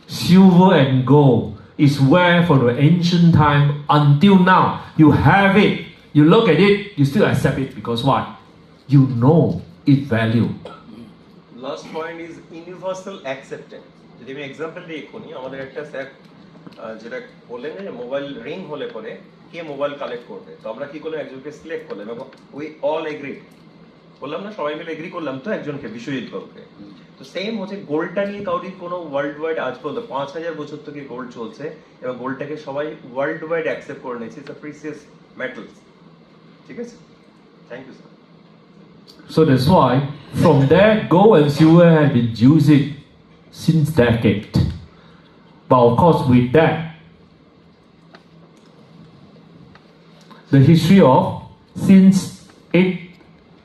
Silver and gold is where from the ancient time until now, you have it. You look at it, you still accept it because why? You know its value. Last point is universal acceptance যদি আমি example দিয়ে এক্ষুনি আমাদের একটা sir যেটা বললেন যে mobile ring হলে পরে কে মোবাইল কালেক্ট করবে তো আমরা কি করলাম একজনকে সিলেক্ট করলাম এবং উই অল এগ্রি বললাম না সবাই মিলে এগ্রি করলাম তো একজনকে বিশ্বজিৎ বাবুকে তো সেম হচ্ছে গোল্ডটা নিয়ে কাউরির কোনো ওয়ার্ল্ড ওয়াইড আজ পর্যন্ত 5,000 বছর থেকে গোল্ড চলছে এবং গোল্ডটাকে সবাই ওয়ার্ল্ড ওয়াইড অ্যাকসেপ্ট করে নিয়েছে ইটস আ প্রিসিয়াস মেটালস ঠিক আছে thank you sir So that's why from there gold and silver have been used since decade. But of course with that, the history of since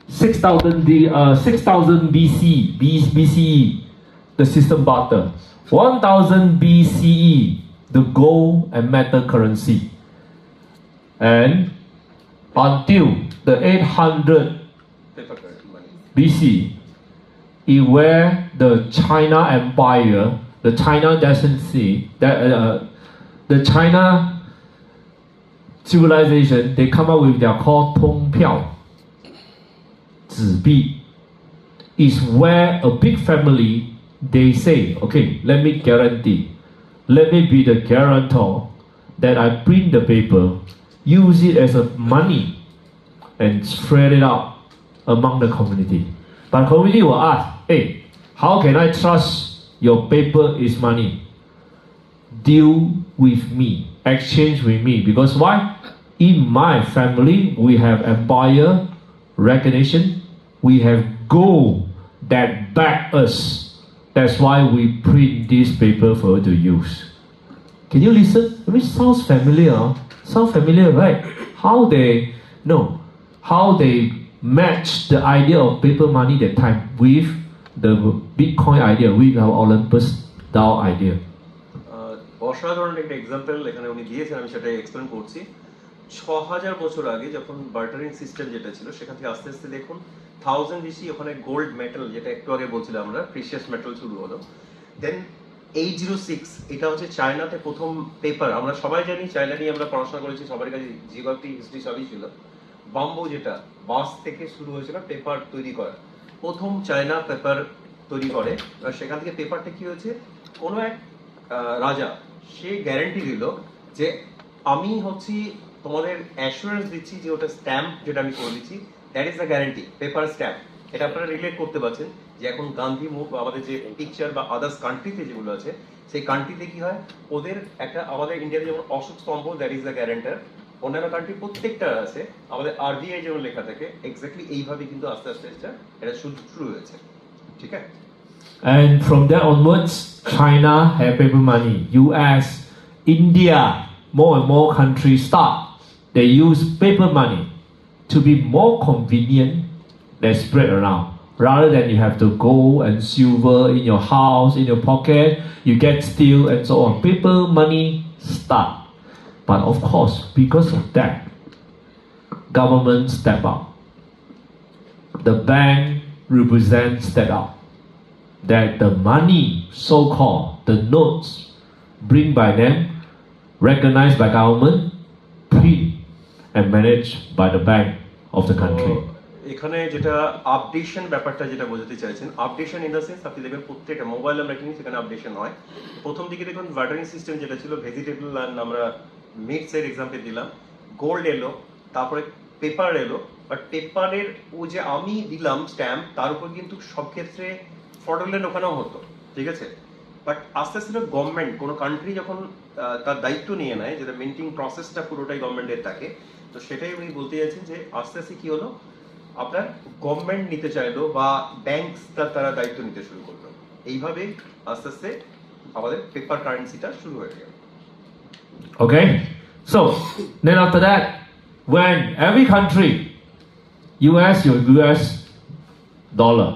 6,000 BCE, the system barter. 1,000 BCE, the gold and metal currency. And until the 800 paper current মানে BC, is where the China Empire, the China dynasty, the China civilization, they come up with their called 通票, 纸币, is where a big family, they say, okay, let me guarantee, let me be the guarantor that I print the paper, use it as a money, and spread it out among the community. But community will ask, hey, how can I trust your paper is money? Deal with me, exchange with me. Because why? In my family, we have empire recognition, we have gold that back us. That's why we print this paper for you to use. Can you listen? I mean, sounds familiar. Huh? Sounds familiar, right? How they match the idea of paper money that time with the Bitcoin idea, with our Olympus DAO idea. অসাধারণ একটা example এখানে উনি দিয়েছেন, আমি সেটাই explain করছি। 6000 বছর আগে যখন বার্টারিং সিস্টেম যেটা ছিল, সেখান থেকে আস্তে আস্তে দেখুন 1000 BC ওখানে গোল্ড মেটাল, যেটা একটু আগে বলছিলাম আমরা, প্রিশিয়াস মেটাল শুরু হলো। দেন 806 এটা হচ্ছে চায়নাতে প্রথম পেপার। আমরা সবাই জানি, চায়না নিয়ে আমরা পড়াশোনা করেছি, সবার কাছে জিওগ্রাফি, হিস্ট্রি সবই ছিল। বাম্বু, যেটা বাঁশ থেকে শুরু হয়েছিল পেপার তৈরি করা, প্রথম চায়না পেপার তৈরি করে। আর সেখান থেকে পেপারটা কি হয়েছে, কোনো এক রাজা সে গ্যারান্টি দিল যে আমি হচ্ছি তোমাদের অ্যাসুরেন্স দিচ্ছি যে ওটা স্ট্যাম্প যেটা আমি করে দিচ্ছি, that is the guarantee, paper stamp. এটা আপনারা রিলেট করতে পারছেন যে এখন গান্ধী মুভ, আমাদের যে পিকচার বা আদার্স কান্ট্রিতে যেগুলো আছে, সেই কান্ট্রিতে কি হয়, ওদের একটা, আমাদের ইন্ডিয়াতে যেমন অশোক স্তম্ভ, দ্যাট ইজ দ্য গ্যারান্টার, অন্যান্য কান্ট্রি প্রত্যেকটা আছে, আমাদের আরবিআই যেমন লেখা থাকে, এক্স্যাক্টলি এইভাবে কিন্তু আস্তে আস্তে এটা শুরু হয়েছে। ঠিক আছে? And from there onwards, China have paper money. US, India, more and more countries start. They use paper money to be more convenient. They spread around. Rather than you have to go and silver in your house, in your pocket, you get steel and so on. Paper money start. But of course, because of that, government step up. The bank represents step up. That the money, so-called, the notes, bring by them, recognized by government, print and managed by the bank of the country. এখানে যেটা updation ব্যাপারটা যেটা বোঝাতে চাইছেন, updation in the sense, আপনি দেখবেন প্রত্যেকটা mobile আমরা কিনি, সেখানে আপডেশন হয়। প্রথম দিকে দেখুন বার্টারিং সিস্টেম যেটা ছিল, ভেজিটেবল অ্যান্ড আমরা মিটসের এক্সাম্পল দিলাম, গোল্ড এলো, তারপরে পেপার এলো। বাট পেপারের ও যে আমি দিলাম স্ট্যাম্প, তার উপর কিন্তু সব ক্ষেত্রে ফ্রডুলেন্ট ওখানেও হতো। ঠিক আছে? বাট আস্তে আস্তে গভর্নমেন্ট, কোনো কান্ট্রি যখন তার দায়িত্ব নিয়ে নেয়, যেটা মিন্টিং প্রসেসটা পুরোটাই গভর্নমেন্টের থাকে, তো সেটাই উনি বলতে চাইছেন যে আস্তে আস্তে কি হলো, আপনার গভর্নমেন্ট নিতে চাইলো বা ব্যাংক তারা দায়িত্ব নিতে শুরু করলো। এইভাবে আস্তে আস্তে আমাদের পেপার কারেন্সিটা শুরু হয়ে গেল। Okay? So, then after that, when every country, US, your US dollar,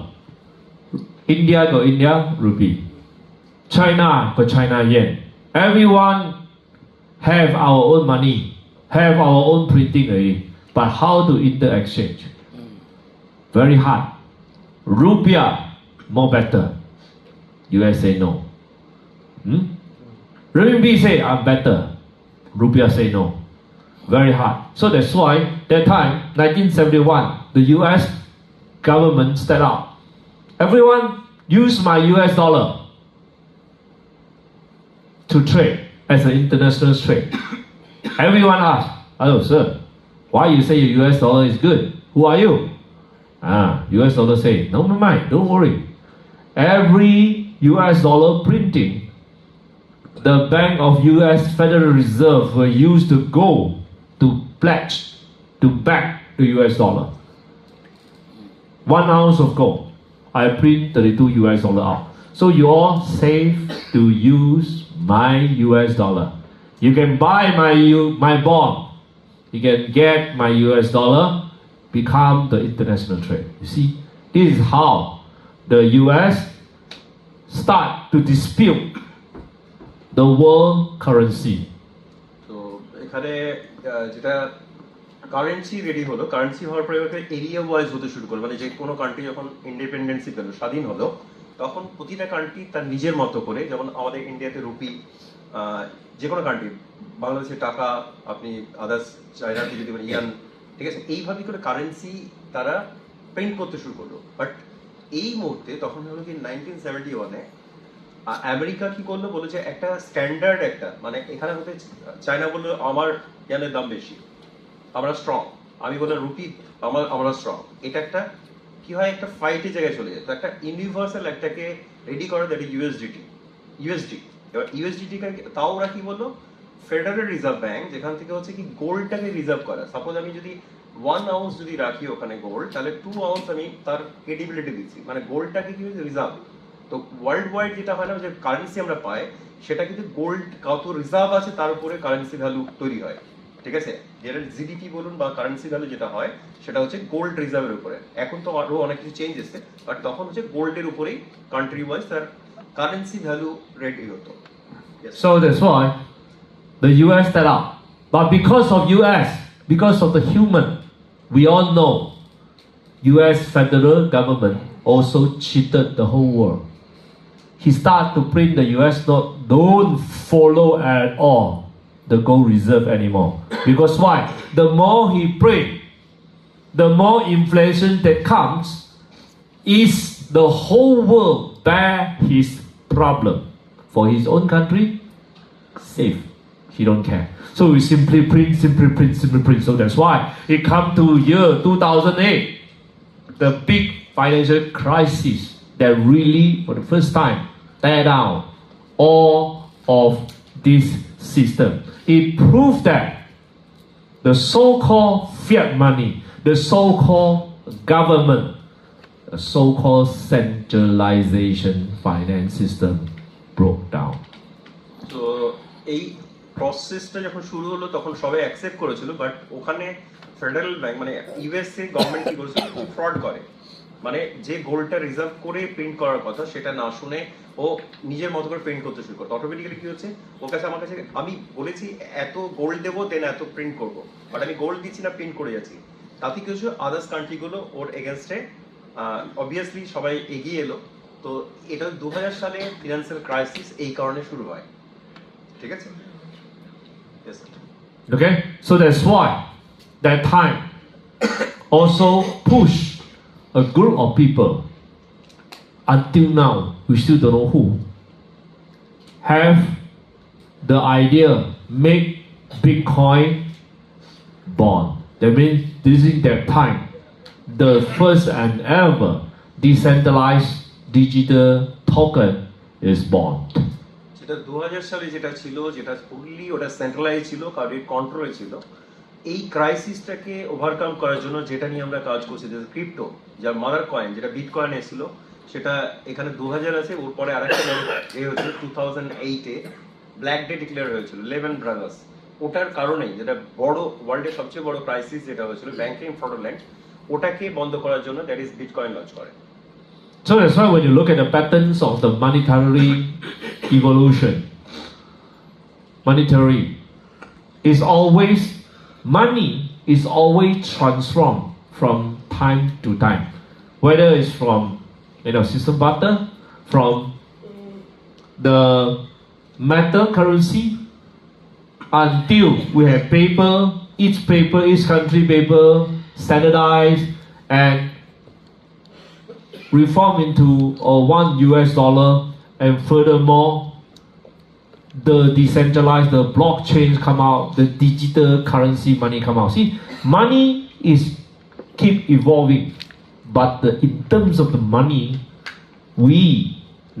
India got India rupee, China got China yen. Everyone have our own money, have our own printing already. But how to inter-exchange? Very hard. Rupiah, more better. US say no. Renminbi say I'm better. Rupiah say no. Very hard. So that's why that time, 1971, the US government stepped up. Everyone use my US dollar to trade as an international trade. Everyone asked, "Hello, sir, why you say your US dollar is good? Who are you?" US dollar say, "No, mind, don't worry. Every US dollar printing, the Bank of US Federal Reserve will use the gold to pledge, to back the US dollar. 1 ounce of gold, I print 32 US dollar out. So you all safe to use my US dollar. You can buy my bond. You can get my US dollar, become the international trade." You see, this is how the US start to dispute the world currency. তো এখানে যেটা currency ready হলো, currency হওয়ার পরে area wise হতে শুরু করলো, মানে যে কোনো কান্ট্রি যখন ইন্ডিপেন্ডেন্সি পেল, স্বাধীন হলো, তখন প্রতিটা কান্ট্রি তার নিজের মতো করে, যেমন আমাদের ইন্ডিয়াতে রুপি, যে কোনো কান্ট্রি, বাংলাদেশে টাকা, আপনি আদার্স চায়নাতে যদি বলেন ইয়ান, ঠিক আছে, এইভাবে করে কারেন্সি তারা প্রিন্ট করতে শুরু করলো। বাট এই মুহূর্তে তখন হলো কি 1971-এ আমেরিকা কি করলো, বলে যে একটা স্ট্যান্ডার্ড একটা, মানে এখানে হতে চায়না বললো আমার ইয়ানের দাম বেশি, আমরা স্ট্রং, আমি বললাম রুপি আমরা স্ট্রং, এটা একটা কি হয়, একটা ফাইটের জায়গায় চলে যায়। তো একটা ইউনিভার্সাল একটাকে রেডি করে, দ্যাট ইউএসডি। এবার ইউএসডিটি তাও ওরা কি বললো, ফেডারেল রিজার্ভ ব্যাংক, যেখান থেকে হচ্ছে কি গোল্ডটাকে রিজার্ভ করা। সাপোজ আমি যদি 1 আউন্স যদি রাখি ওখানে গোল্ড, তাহলে 2 আউন্স আমি তার ক্রেডিবিলিটি দিচ্ছি, মানে গোল্ডটাকে কি হচ্ছে রিজার্ভ। তো ওয়ার্ল্ড ওয়াইড যেটা হয় না, যে কারেন্সি আমরা পাই, সেটা কিন্তু গোল্ড কত রিজার্ভ আছে তার উপরে কারেন্সি ভ্যালু তৈরি হয়, ঠিক আছে। যেটা জিডিপি বলুন বা কারেন্সি ভ্যালু যেটা হয়, সেটা হচ্ছে গোল্ড রিজার্ভের উপরে। এখন তো আরো অনেক কিছু চেঞ্জ এসেছে, বাট তখন হচ্ছে গোল্ডের উপরেই কান্ট্রি ওয়াইজ তার কারেন্সি ভ্যালু রেডি হতো। So that's why the US set up. But because of US, because of the human, we all know US federal government also cheated the whole world. He started to print the US note, don't follow at all the gold reserve anymore. Because why? The more he print, the more inflation that comes, is the whole world bear his problem. For his own country, safe. He don't care. So we simply print. So that's why it come to year 2008, the big financial crisis that really, for the first time, tear down all of this system. It proved that the so-called fiat money, the so-called government, the so-called centralization finance system broke down. তো এই প্রসেসটা যখন শুরু হলো তখন সবাই accept করেছিল, but ওখানে ফেডারেল ব্যাংক মানে ইউএসএ গভর্নমেন্ট কি করেছিল, ফ্রড করে, মানে যে গোল্ডটা রিজার্ভ করে প্রিন্ট করার কথা সেটা না শুনে ও নিজের মতো করে প্রিন্ট করতে শুরু করে। অটোমেটিক্যালি কি হচ্ছে, ওর কাছে আমার কাছে আমি বলেছি এত গোল্ড দেবো দেন এত প্রিন্ট করবো, বাট আমি গোল্ড দিচ্ছি না, প্রিন্ট করে যাচ্ছি। তাতে কি হচ্ছে, আদার্স কান্ট্রিগুলো ওর এগেনস্টে অবভিয়াসলি সবাই এগিয়ে এলো। তো এটা 2000 সালে ফিনান্সিয়াল ক্রাইসিস এই কারণে শুরু হয়, ঠিক আছে। Yes, sir. Okay? So that's why that time also push a group of people, until now we still don't know who, have the idea make Bitcoin bond. That means during that time, the first and ever decentralized digital token is born. সেটা 2000 সালে যেটা ছিল, যেটা fully ওটা centralise ছিল, কারোর কন্ট্রোলে ছিল। এই ক্রাইসিসটাকে ওভারকাম করার জন্য যেটা নিয়ে আমরা কাজ করছি, যে ক্রিপ্টো, যার মাদার কয়েন যেটা বিটকয়েন এসেছিল, সেটা এখানে 2000 আছে, ওর পরে আরেকটা হয়েছিল 2008-এ ব্ল্যাক ডে ডিক্লেয়ার হয়েছিল, লেভেন ব্রাদার্স। ওটার কারণেই যেটা বড় ওয়ার্ল্ডের সবচেয়ে বড় ক্রাইসিস যেটা হয়েছিল ব্যাংকিং ফ্রডুলেন্ট, ওটাকে বন্ধ করার জন্য দ্যাট ইজ বিটকয়েন লঞ্চ করে। So that's why when you look at the patterns of the monetary evolution, money is always transformed from time to time. Whether it's from system barter, from the metal currency, until we have paper, each country paper standardized and reform into $1 US, and furthermore the decentralized, the blockchain come out, the digital currency money come out. See, money is keep evolving, but in terms of the money, we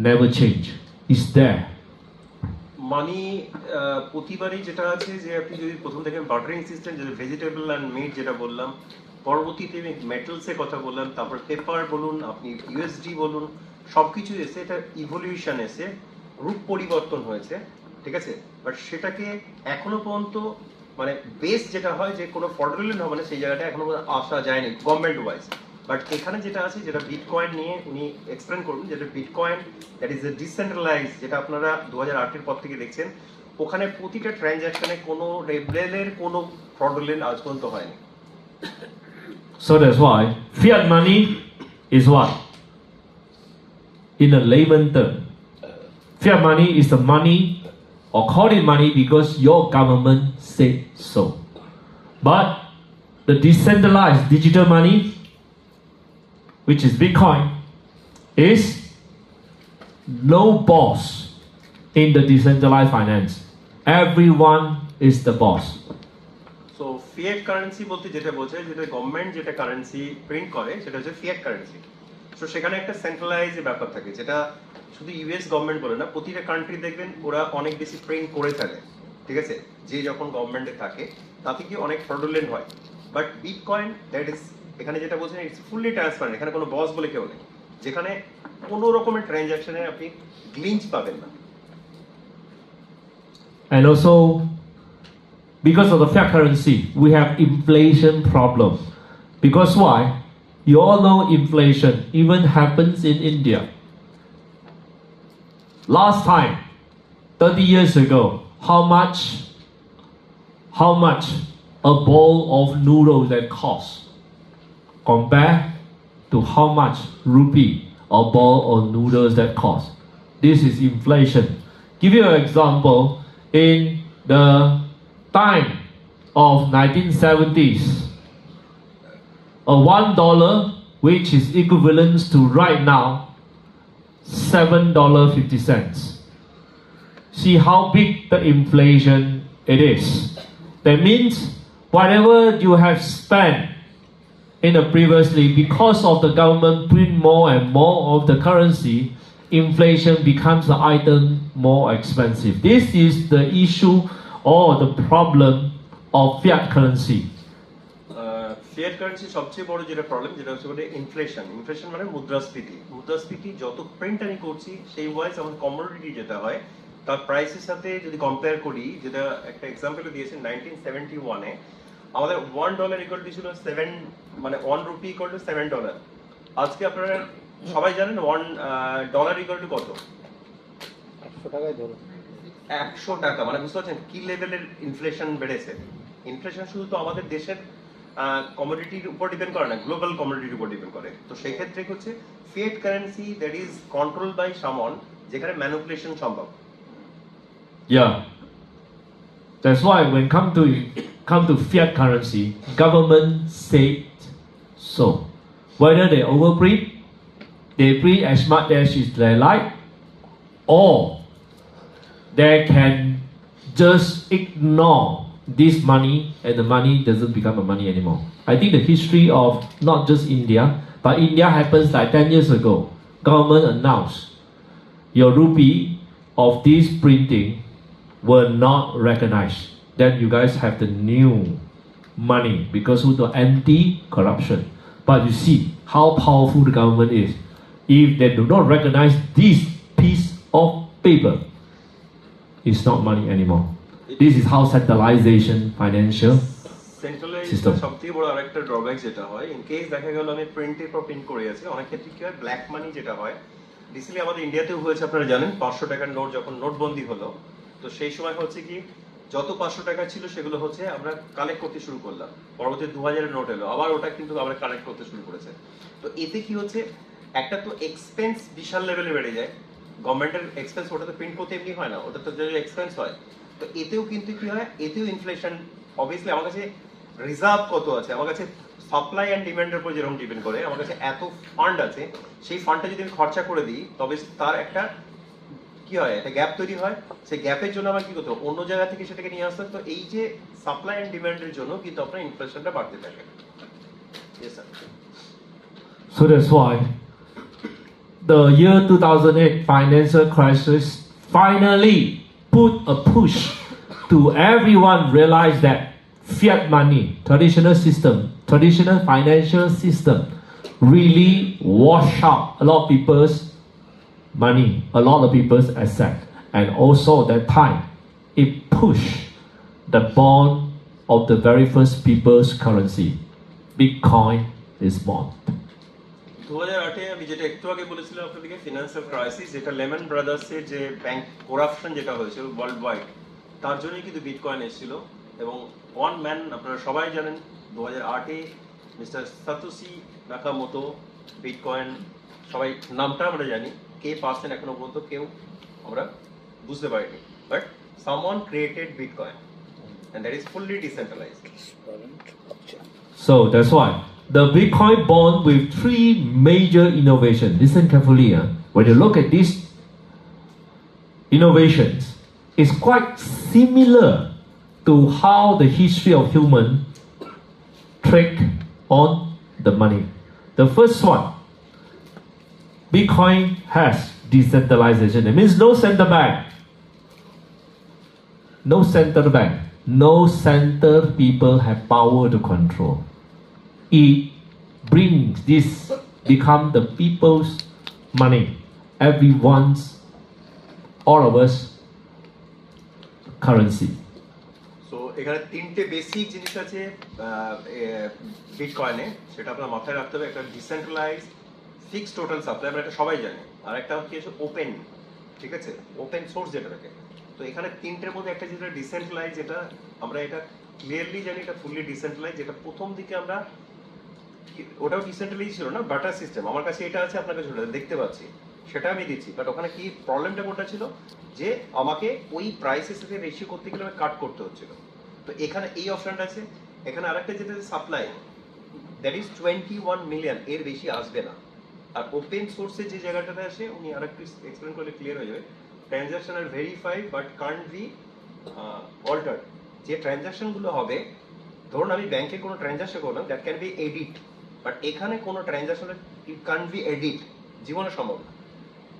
never change. It's there. মানি প্রতিবারই যেটা আছে, যে আপনি যদি প্রথম থেকে বার্টারিং system, যেটা vegetable and meet যেটা বললাম, পরবর্তীতে মেটালসের কথা বললাম, তারপর পেপার বলুন, আপনি ইউএসডি বলুন, সবকিছু এসে এটা ইভলিউশন এসে রূপ পরিবর্তন হয়েছে, ঠিক আছে। বাট সেটাকে এখনো পর্যন্ত মানে বেস যেটা হয়, যে কোনো ফেডারেল হবে না, সেই জায়গাটা এখনো পর্যন্ত আসা যায়নি গভর্নমেন্ট ওয়াইজ। বাট এখানে যেটা আছে, যেটা বিটকয়েন নিয়ে উনি এক্সপ্লেন করবেন, যেটা bitcoin that is a decentralise, যেটা আপনারা 2008-এর পর থেকে দেখছেন, ওখানে প্রতিটা ট্রানজ্যাকশনে কোনো লেভেলের কোনো ফ্রডুলেন্ট আজ পর্যন্ত হয়নি। So that's why fiat money is what? In a layman term, fiat money is the money, or call it money because your government said so. But the decentralized digital money, which is Bitcoin, is no boss in the decentralized finance. Everyone is the boss. So Fiat currency বলতে যেটা বোঝায়, যেটা government যেটা currency print করে সেটা হচ্ছে fiat currency. So সেখানে একটা সেন্ট্রালাইজ ব্যাপার থাকে, যেটা শুধু ইউএস গভর্নমেন্ট বলে না, প্রতিটা কান্ট্রি দেখবেন ওরা অনেক বেশি প্রিন্ট করে থাকে, ঠিক আছে, যে যখন গভর্নমেন্টে থাকে তাতে কি অনেক ফ্রডুলেন্ট হয়। বাট বিটকয়েন দ্যাট ইজ, এখানে যেটা বলছেন ইটস ফুললি ট্রান্সপারেন্ট, এখানে কোনো বস বলে কেউ নেই, যেখানে কোনো রকমের ট্রানজাকশনে আপনি গ্লিঞ্চ পাবেন না। And also, because of the fiat currency, we have inflation problem. Because why? You all know inflation even happens in India. Last time, 30 years ago, how much a bowl of noodles that cost compared to how much rupee a bowl of noodles that cost? This is inflation. Give you an example. In the time of 1970s, a $1, which is equivalent to right now $7.50. See how big the inflation it is. That means whatever you have spent in the previously, because of the government print more and more of the currency, inflation becomes the item more expensive. This is the issue or the problem of fiat currency. Fiat currency সবচেয়ে বড় যেটা problem, যেটা হচ্ছে বলে inflation. Inflation মানে মুদ্রাস্ফীতি। মুদ্রাস্ফীতি যত প্রিন্ট আমি করছি সেই ওয়াইজ আমার কমোডিটি যেটা হয় তার প্রাইসের সাথে যদি কম্পেয়ার করি, যেটা একটা এক্সাম্পল দিয়েছেন 1971-এ আমাদের $1 ইকুয়াল টু ছিল 7, মানে 1 রুপি ইকুয়াল টু $7। আজকে আপনারা সবাই জানেন $1 ইকুয়াল টু কত? 100 টাকাই ধরো। 100 টাকা। মানে বুঝতে পারছেন কি লেভেলের ইনফ্লেশন বেড়েছে। ইনফ্লেশন শুধু তো আমাদের দেশের কমোডিটির উপর ডিপেন্ড করে না, গ্লোবাল কমোডিটির উপর ডিপেন্ড করে। তো সেই ক্ষেত্রে হচ্ছে fiat currency that is control by someone, যেখানে ম্যানিপুলেশন সম্ভব। Yeah. That's why when come to fiat currency, government said so. Whether they overprint, they print as much as is they like, or they can just ignore this money and the money doesn't become a money anymore. I think the history of not just India, but India happens like 10 years ago. Government announced your rupee of this printing were not recognized. Then you guys have the new money because of the anti-corruption. But you see how powerful the government is. If they do not recognize this piece of paper, it's not money anymore. This is how centralization financial centralisation সবথেকে বড় আরেকটা drawback যেটা হয়, in case দেখা গেল আমি প্রিন্টের পর প্রিন্ট করে আছি, অনেক ক্ষেত্রে কি হয় ব্ল্যাক মানি যেটা হয়, রিসেন্টলি আমাদের ইন্ডিয়াতেও হয়েছে, আপনারা জানেন 500 টাকার নোট যখন নোটবন্দি হলো, তো সেই সময় হচ্ছে কি যত 500 টাকা ছিল সেগুলো হচ্ছে আমরা কালেক্ট করতে শুরু করলাম। পরবর্তী 2000 এর নোট এলো, আবার ওটা কিন্তু আমরা কালেক্ট করতে শুরু করেছে। তো এতে কি হচ্ছে, একটা তো এক্সপেন্স বিশাল লেভেলে বেড়ে যায়। গভর্নমেন্টের এক্সপেন্স ওটা তো প্রিন্ট করতে এমনি হয় না, ওটা তো যে এক্সপেন্স হয়। তো এতেও কিন্তু কি হয়, এতেও ইনফ্লেশন। অবভিয়াসলি আমার কাছে রিজার্ভ কত আছে, আমার কাছে সাপ্লাই অ্যান্ড ডিমান্ডের উপর যেরকম ডিপেন্ড করে, আমার কাছে এত ফান্ড আছে, সেই ফান্ডটা যদি আমি খরচা করে দিই তবে তার একটা কি হয়, একটা গ্যাপ তৈরি হয়। সেই গ্যাপের জন্য আমার কি করতে হবে, অন্য জায়গা থেকে সেটাকে নিয়ে আসতে। তো এই যে সাপ্লাই অ্যান্ড ডিমান্ডের জন্য কিন্তু আপনার ইনফ্লেশনটা বাড়তে থাকে। Yes, sir. So that's why the year 2008 financial crisis finally put a push to everyone realize that fiat money, traditional system, traditional financial system really wash out a lot of people's money, a lot of people's asset. And also that time, it pushed the bond of the very first people's currency. Bitcoin is born. 2008-এ আমি যেটা একটু আগে বলেছিলাম আপনাদেরকে, financial crisis, যেটা lemon ব্রাদার্সের যে bank corruption যেটা হয়েছিল ওয়ার্ল্ড ওয়াইড, তার জন্যই কিন্তু বিটকয়েন এসেছিল। এবং ওয়ান ম্যান, আপনারা সবাই জানেন 2008-এ মিস্টার সাতোশি নাকামোটো বিটকয়েন, সবাই নামটা আমরা জানি, কে পাচ্ছেন এখনো পর্যন্ত কেউ আমরা বুঝতে পারিনি, but someone created bitcoin and that is fully decentralized. So that's why the Bitcoin born with three major innovations. Listen carefully. When you look at these innovations, it's quite similar to how the history of human trick on the money. The first one, Bitcoin has decentralization. It means no central bank. No central bank. No center people have power to control. It brings this become the people's money. Everyone's, all of us, currency. So এখানে তিনটে basic জিনিস আছে বিটকয়েনে, সেটা আপনার মাথায় রাখতে হবে। একটা ডিসেন্ট্রালাইজড ফিক্স টোটাল সাপ্লাই, আমরা এটা সবাই জানি, আর একটা হচ্ছে ওপেন, ঠিক আছে, ওপেন সোর্স যেটাকে। তো এখানে তিনটের মধ্যে একটা যেটা ডিসেন্ট্রালাইজ, এটা আমরা এটা ক্লিয়ারলি জানি, এটা ফুললি ডিসেন্ট্রালাইজ। যেটা প্রথম দিকে আমরা, ওটাও ডিসেন্ট্রালাইজ ছিল না, বাটার সিস্টেম। আমার কাছে এটা আছে, আপনার কাছে ওটা দেখতে পাচ্ছি, সেটা আমি দিচ্ছি, বাট ওখানে কি প্রবলেমটা কোনটা ছিল, যে আমাকে ওই প্রাইসের সাথে রেশিও করতে গেলে আমাকে কাট করতে হচ্ছিল। তো এখানে এই অপশনটা আছে। এখানে আরেকটা যেটা সাপ্লাই, দ্যাট ইজ 21 মিলিয়ন, এর বেশি আসবে না। আর ওপেন সোর্সের যে জায়গাটাতে আসে, উনি আরেকটু এক্সপ্লেন করলে ক্লিয়ার হয়ে যাবে। Transaction are verified but can't be altered. যে ট্রানজাকশনগুলো হবে, ধরুন আমি ব্যাংকে কোনো ট্রানজাকশন করলাম, that can be edit, but এখানে কোনো transaction it can't be edit, জীবনে সম্ভব না।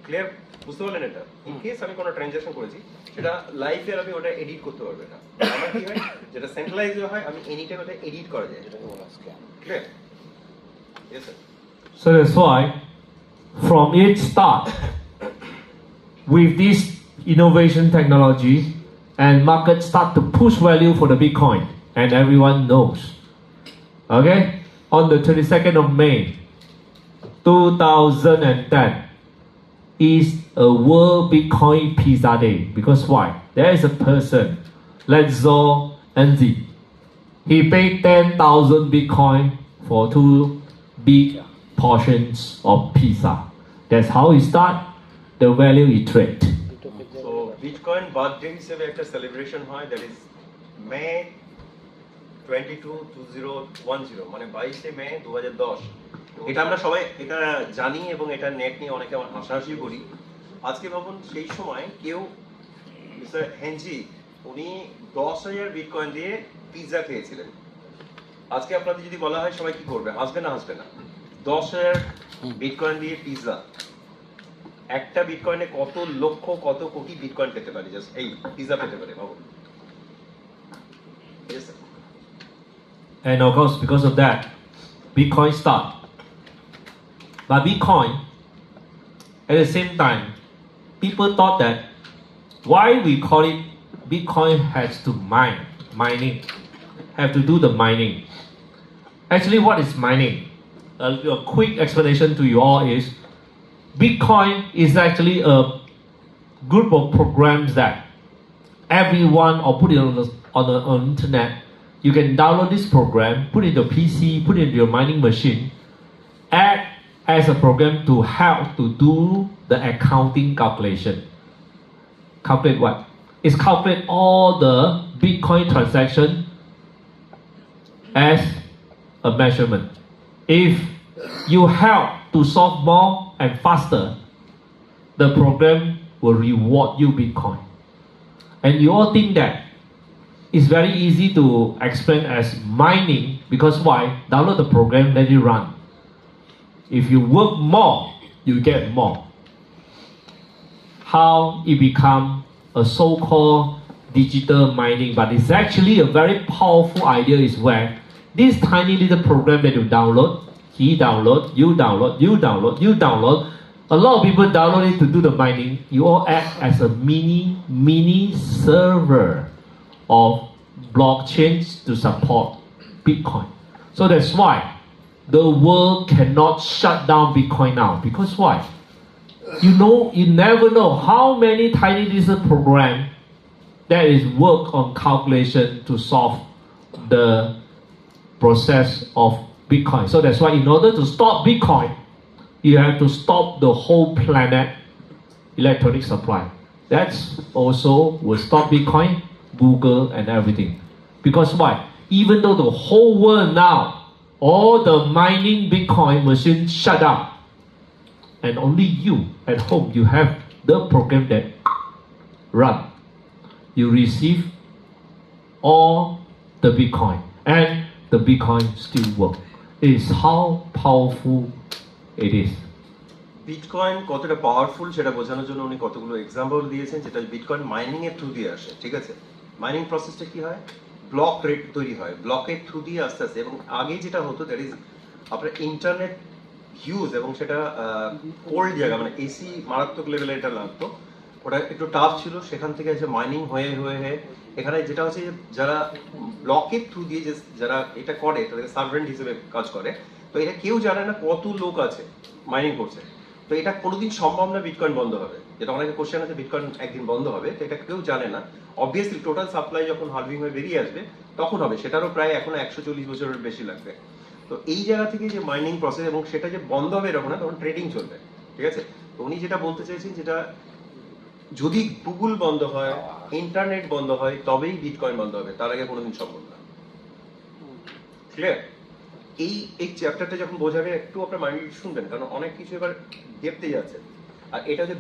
ক্লিয়ার, বুঝতে পারলেন? এটা ইন কেস আমি কোনো ট্রানজাকশন করেছি, সেটা লাইফে আমি ওটা এডিট করতে পারবে না। আমার কি হয়, যেটা সেন্ট্রালাইজ হয়, আমি এনি টাইম ওটা এডিট করা যায়। Clear? Yes sir. So that's why from its start, with this innovation technology and market start to push value for the Bitcoin, and everyone knows. Okay, on the 22nd of May 2010 is a World Bitcoin Pizza Day. Because why? There is a person, Lenzo Enzi. He paid 10,000 Bitcoin for 2 big portions of pizza. That's how he start the value he trade. So bitcoin birthday হিসেবে একটা celebration হয়, that is মে 22, 2010, মানে 22শে মে 2010। এটা আমরা সবাই এটা জানি এবং এটা নেট নিয়ে অনেকে হাসাহাসি করি। আজকে ভাবুন, সেই সময় কেউ, মিস্টার হেনজি, উনি 10,000 বিটকয়েন দিয়ে পিৎজা খেয়েছিলেন। আজকে আপনাদের যদি বলা হয়, সবাই কি করবে? হাসবে না হাসবে না? 10,000 বিটকয়েন দিয়ে পিৎজা, একটা বিটকয়েনে কত লক্ষ কত কোটি বিটকয়েন পেতে পারি, জাস্ট এই পিৎজা পেতে পারে, ভাবুন। Yes, sir. And of course, because of that, Bitcoin start. But Bitcoin, at the same time, people thought that why we call it Bitcoin has to mining, have to do the mining. Actually, what is mining? A quick explanation to you all is Bitcoin is actually a group of programs that everyone, or put it on the internet. You can download this program, put it in your PC, put it in your mining machine, act as a program to help to do the accounting calculation. Calculate what? It's calculate all the Bitcoin transaction as a measurement. If you help to solve more and faster, the program will reward you Bitcoin. And you all think that it's very easy to explain as mining, because why? Download the program, let it run. If you work more, you get more. How it become a so-called digital mining, but it's actually a very powerful idea is where this tiny little program that you download, he download, you download, you download, you download. A lot of people download it to do the mining. You all act as a mini server of blockchains to support Bitcoin. So that's why the world cannot shut down Bitcoin now. Because why? You never know how many tiny little programs that is work on calculation to solve the process of Bitcoin. So that's why in order to stop Bitcoin, you have to stop the whole planet electronic supply. That's also will stop Bitcoin, Google and everything. Because why? Even though the whole world now, all the mining Bitcoin machines shut down, and only you at home, you have the program that run. You receive all the Bitcoin and the Bitcoin still work. It is how powerful it is. Bitcoin কতটা powerful সেটা বোঝানোর জন্য উনি কতগুলো example দিয়েছেন, যেটা bitcoin mining এর through দিয়ে আসে। ঠিক আছে, মাইনিং প্রসেসটা কি হয়, ব্লক রেট তৈরি হয়, ব্লকের থ্রু দিয়ে আস্তে আস্তে, এবং আগে যেটা হতো দ্যাট ইজ আপনার ইন্টারনেট হিউজ, এবং সেটা কোল্ড জায়গা, মানে এসি মারাত্মক লেভেলে এটা লাগতো, ওটা একটু টাফ ছিল। সেখান থেকে যে মাইনিং হয়ে এখানে যেটা হচ্ছে যারা ব্লকের থ্রু দিয়ে যে যারা এটা করে তাদেরকে সার্ভেন্ট হিসেবে কাজ করে, তো এটা কেউ জানে না কত লোক আছে মাইনিং করছে। তো এটা কোনোদিন সম্ভব না বিটকয়েন বন্ধ হবে, যেটা অনেকে কোশ্চেন আছে বিটকয়েন একদিন বন্ধ হবে, তো এটা কেউ জানে না। অবভিয়াসলি টোটাল সাপ্লাই যখন হালভিং হয়ে বেরিয়ে আসবে তখন হবে, সেটারও প্রায় এখন 140 বছরের বেশি লাগবে। তো এই জায়গা থেকে যে মাইনিং প্রসেস, এবং সেটা যে বন্ধ হবে এরকম না, তখন ট্রেডিং চলবে। ঠিক আছে, তো উনি যেটা বলতে চাইছেন, যেটা যদি গুগল বন্ধ হয়, ইন্টারনেট বন্ধ হয়, তবেই বিটকয়েন বন্ধ হবে, তার আগে কোনোদিন সম্ভব না। ক্লিয়ার? এই চ্যাপ্টারটা যখন বোঝাবে একটু আপনার মাইন্ড শুনবেন, কারণ অনেক কিছু এবার দেখতে যাচ্ছে। আর এটা হচ্ছে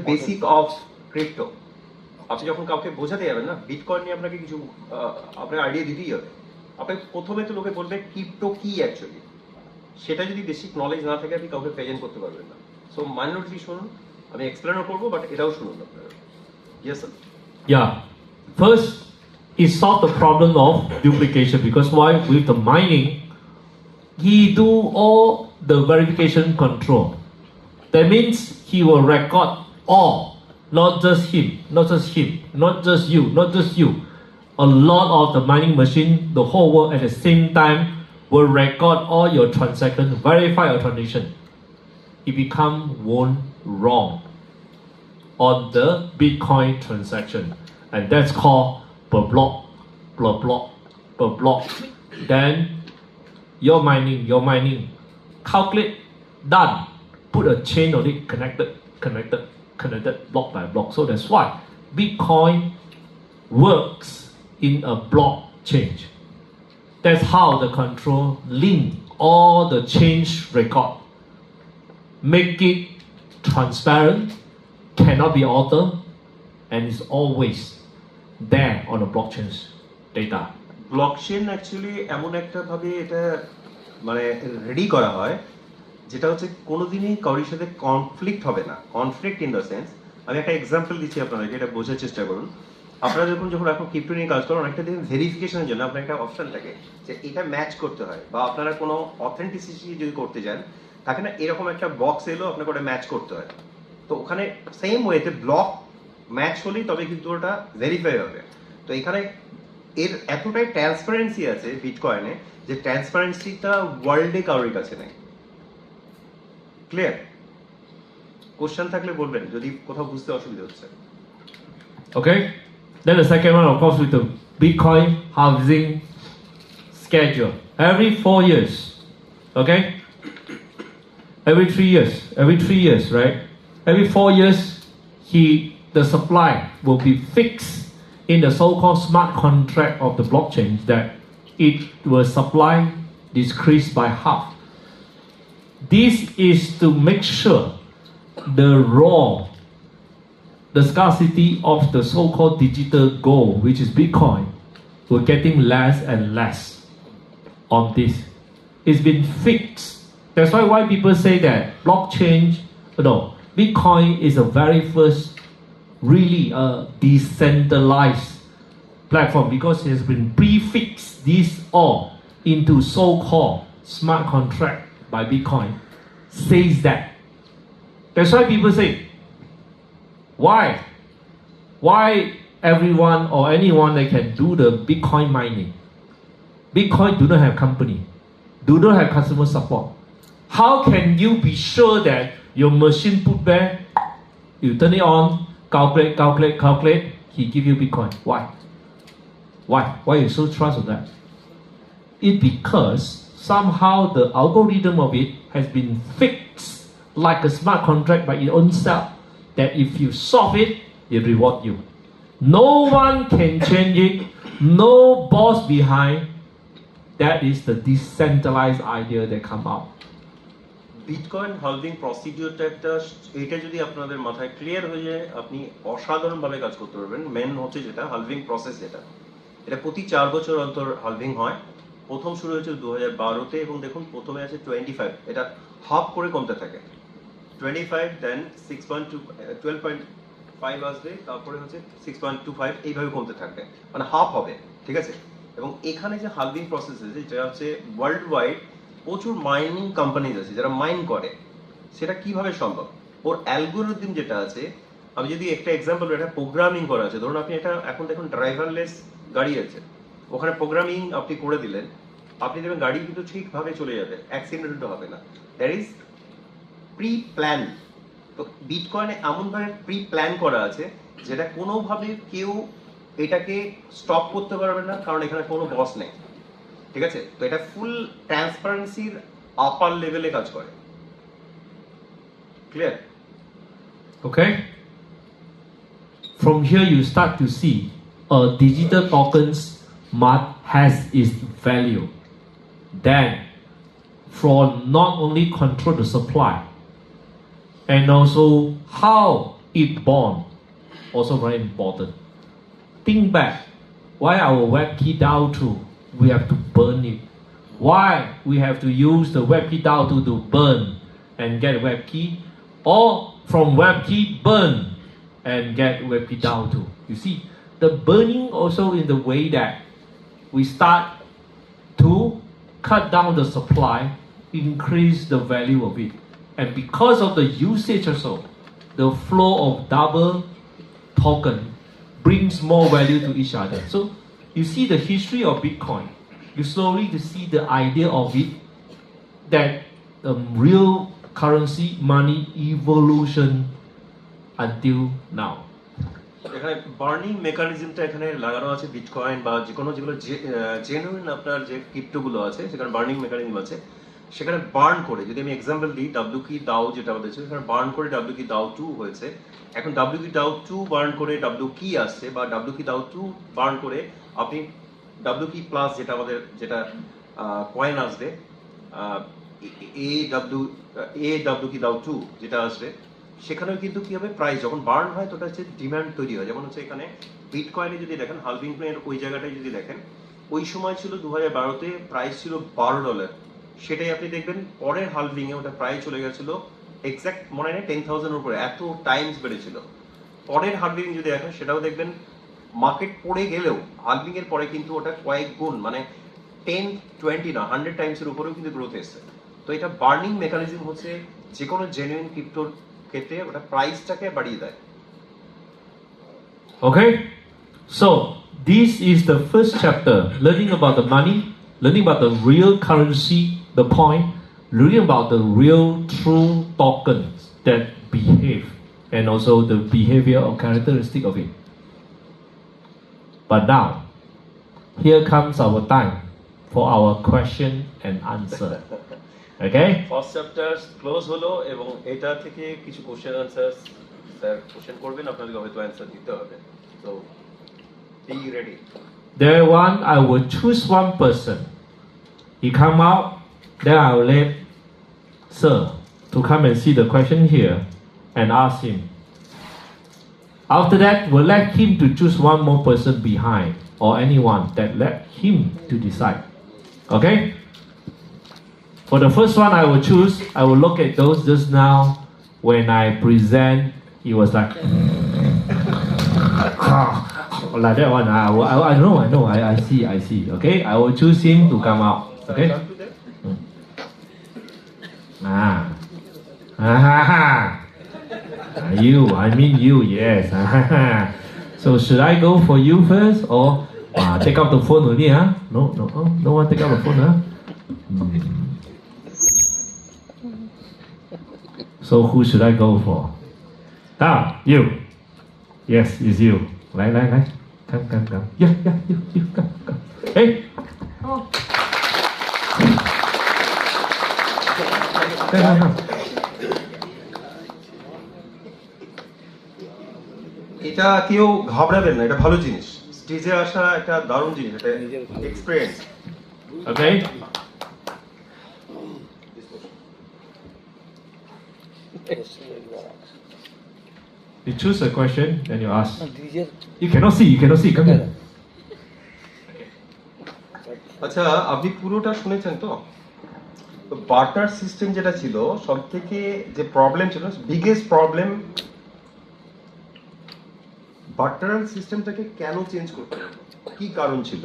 বেসিক অফ ক্রিপ্টো। আপনি যখন কাউকে বোঝাতে যাবেন না বিটকয়েন নিয়ে, আপনাকে কিছু আপনার আইডিয়া দিতেই হবে। আপনি প্রথমে তো লোকে বলবে ক্রিপ্টো কি অ্যাকচুয়ালি, সেটা যদি বেসিক নলেজ না থাকে আপনি কাউকে প্রেজেন্ট করতে পারবেন না। সো মাইনরিটি শুনুন, আমি এক্সপ্লেনও করবো, বাট এটাও শুনুন আপনারা। Yes sir. Yeah. First, it solved the problem of duplication because why? With the mining, he do all the verification control. That means he will record all, not just him, not just him, not just you, not just you. A lot of the mining machine, the whole world at the same time will record all your transactions, verify your transaction. It become one wrong on the Bitcoin transaction, and that's called per block, per block, per block. Then your mining, calculate, done. Put a chain on it, connected block by block. So that's why Bitcoin works in a blockchain. That's how the control link all the change record, make it transparent, cannot be altered, and is always there on the blockchain's data. Blockchain actually এমন একটা ভাবে এটা মানে ready করা হয়, যেটা হচ্ছে কোনোদিনই কারোর সাথে কনফ্লিক্ট হবে না। কনফ্লিক্ট ইন দ্য সেন্স, আমি একটা এক্সাম্পল দিচ্ছি আপনাদেরকে, এটা বোঝার চেষ্টা করুন। আপনারা যখন এখন ক্রিপ্টো নিয়ে কাজ করেন, অনেকটা দেখবেন ভেরিফিকেশনের জন্য আপনার একটা অপশন থাকে যে এটা ম্যাচ করতে হয়, বা আপনারা কোনো অথেন্টিসিটি যদি করতে যান, থাকে না এরকম একটা বক্স এলো, আপনাকে ওটা ম্যাচ করতে হয়। তো ওখানে সেম ওয়েতে ব্লক ম্যাচ হলেই তবে কিন্তু ওটা ভেরিফাই হবে। তো এখানে এর এতটাই ট্রান্সপারেন্সি আছে বিটকয়েনে, যে ট্রান্সপারেন্সিটা ওয়ার্ল্ডে কারোর কাছে নেই। ক্লিয়ার? কোশ্চেন থাকলে বলবেন যদি কোথাও বুঝতে অসুবিধা হচ্ছে। Okay? Then the second one, of course, with the Bitcoin halving schedule. Every 4 years. Okay? Every 3 years, right? Every 4 years, the supply will be fixed in the so-called smart contract of the blockchain, that it will supply decrease by half. This is to make sure the scarcity of the so-called digital gold, which is Bitcoin, will getting less and less on this. It's been fixed. That's why people say that Bitcoin is the very first really decentralized platform, because it has been prefixed this all into so-called smart contract by Bitcoin. Says that. That's why people say, why everyone or anyone that can do the Bitcoin mining? Bitcoin do not have company, do not have customer support. How can you be sure that your machine put there, you turn it on, calculate, he give you Bitcoin? Why? Why? Why you so trust on that? It because somehow the algorithm of it has been fixed like a smart contract by its own self, that if you solve it, it reward you. No one can change it, no boss behind. That is the decentralized idea that come out. Bitcoin halving প্রসিডিওরটা এইটা যদি আপনাদের মাথায় clear হয়ে যায়, আপনি অসাধারণভাবে কাজ করতে পারবেন। মেন হচ্ছে যেটা হালভিং প্রসেস, যেটা এটা প্রতি 4 বছর অন্তর হালভিং হয়। প্রথম শুরু হয়েছিল 2012-তে এবং দেখুন প্রথমে আছে 25, এটা হাফ করে কমতে থাকে। 25 দেন 12.5 আসবে, তারপরে হচ্ছে 6.25, এইভাবে কমতে থাকবে, মানে হাফ হবে, ঠিক আছে। এবং এখানে যে হালভিং প্রসেস আছে, যেটা হচ্ছে ওয়ার্ল্ড ওয়াইড প্রচুর মাইনিং কোম্পানিজ আছে যারা মাইন করে। সেটা কিভাবে সম্ভব? ওর অ্যালগোরিদম যেটা আছে, আমি যদি একটা এক্সাম্পল, এটা প্রোগ্রামিং করা আছে। ধরুন আপনি এটা এখন দেখুন ড্রাইভারলেস গাড়ি আছে, ওখানে প্রোগ্রামিং আপনি করে দিলেন, আপনি দেখবেন গাড়ি কিন্তু ঠিকভাবে চলে যাবে, অ্যাক্সিডেন্টও হবে না। That is pre plan. তো বিটকয়েনে এমনভাবে প্রি প্ল্যান করা আছে যেটা কোনোভাবে কেউ এটাকে স্টপ করতে পারবে না, কারণ এখানে কোনো বস নেই, ঠিক আছে। তো এটা ফুল ট্রান্সপারেন্সির আপার লেভেলে কাজ করে। Clear? Okay? From here you start to see a digital tokens has its value. Then for not only control the supply and also how it born, also very important. Think back, why our web key DAO 2, we have to burn it. Why we have to use the web key DAO 2 to burn and get web key, or from web key burn and get web key DAO 2. You see, the burning also in the way that we start to cut down the supply, increase the value of it. And because of the usage also, the flow of double token brings more value to each other. So you see the history of Bitcoin. You slowly to see the idea of it, that real currency, money evolution until now. এখানে burning মেকানিজমটা এখানে লাগানো আছে bitcoin বা যে কোনো যেগুলো genuine আপনার যে ক্রিপ্টোগুলো আছে, সেখানে বার্নিং মেকানিজম আছে। সেখানে বার্ন করে, যদি আমি এক্সাম্পল দিই, ডাব্লিউ কি দাও যেটা আমাদের ছিল, সেখানে বার্ন করে ডাব্লিউ কি দাও 2 হয়েছে। এখন ডাব্লিউ কি দাও 2 বার্ন করে ডাব্লিউ কি আসছে, বা ডাব্লিউ কি দাও 2 বার্ন করে আপনি ডাব্লিউ কি প্লাস যেটা আমাদের যেটা কয়েন আসবে, এ ডাব্লিউ কি দাও 2 যেটা আসবে, সেখানেও কিন্তু কি হবে, প্রাইস যখন বার্ন হয় তো ওটা হচ্ছে ডিমান্ড তৈরি হয়। যেমন হচ্ছে এখানে বিটকয়েনে যদি দেখেন, হালভিং এর ওই জায়গাটায় যদি দেখেন, ওই সময় ছিল 2012-তে প্রাইস ছিল $12, সেটাই আপনি দেখবেন পরের হালভিং এ ওটা প্রায় চলে গেছিল এক্সাক্ট মনে নেই 10,000 এর উপরে, এত টাইমস বেড়েছিল। পরের হালভিং যদি দেখেন, সেটাও দেখবেন মার্কেট পড়ে গেলেও হালভিং এর পরে কিন্তু ওটা কয়েক গুণ, মানে 10, 20 না 100 টাইমস এর উপরেও কিন্তু গ্রোথ এসেছে। তো এটা বার্নিং মেকানিজম হচ্ছে যে কোনো জেনুইন ক্রিপ্টোর ক্ষেত্রে ওটা প্রাইসটাকে বাড়িয়ে দেয়। Okay? So this is the first chapter, learning about the money, learning about the real currency, the point, learning about the real true tokens that behave, and also the behavior or characteristic of it. But now, here comes our time for our question and answer. Okay? First chapter close হলো এবং এটা থেকে কিছু question answer sir question করবেন, আপনাদেরকে হয়তো answer দিতে হবে। So be ready. There one, I will choose one person. He come out, then I will let Sir to come and see the question here and ask him. After that, we'll let him to choose one more person behind, or anyone that let him to decide. Okay? For the first one I will choose, I will look at those just now when I present, he was like, like that one. I know, I see. Okay? I will choose him to come out. Okay? You, I mean you, yes. So should I go for you first or take out the phone only, huh? No one take out the phone, huh? So who should I go for? You. Yes, it's you. 来， Come. Yeah, you, come. Hey! Come. এটা কেউ ঘাবড়াবেন না, এটা ভালো জিনিস। স্টেজে আসা একটা দারুণ জিনিস, এটা experience. Okay? You choose a question, then you ask. নিজের You cannot see. Come here. আচ্ছা, আপনি পুরোটা শুনেছেন তো? বার্টার সিস্টেম যেটা ছিল, সব থেকে যে প্রবলেম ছিল, বিগেস্ট প্রবলেম, বার্টার সিস্টেমটাকে কেন চেঞ্জ করতে হবে, কি কারণ ছিল?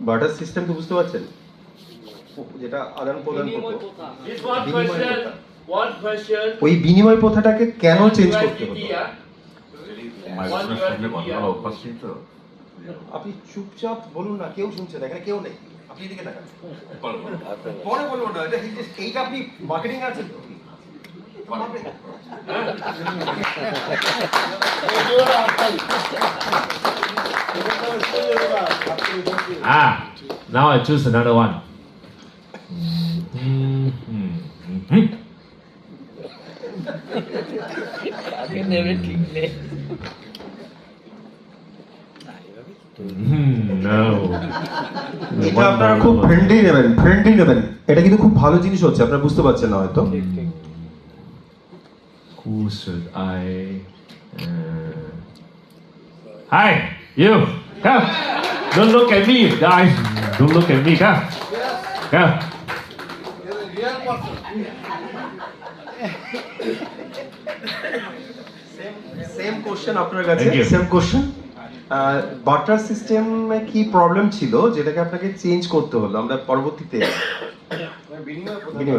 বার্টার সিস্টেম তো বুঝতে পারছেন, যেটা আদান প্রদান করতো, This one বিনিময় question. প্রথা। One question. ওই বিনিময় প্রথাটাকে কেন চেঞ্জ করতে হতো? আপনি চুপচাপ বলুন না, কেউ শুনছে না, এখানে কেউ নেই, আপনি এদিকে না, পরে বলবো না, এইটা আপনি মার্কেটিং আছেন তো? Now I choose another one. কাকে নেবে ঠিক নেই। No. এটা আপনারা খুব ফ্রেন্ডলি নেবেন, এটা কিন্তু খুব ভালো জিনিস হচ্ছে, আপনারা বুঝতে পারছেন না হয়তো। Who should I? Hi, you. Come. Don't look at me, guys. Don't look at me. Come. Same question আপনার কাছে, Thank you. Same question. Butter সিস্টেমে কি প্রবলেম ছিল যেটাকে আপনাকে চেঞ্জ করতে হলো আমরা পরবর্তীতে? বিনিময়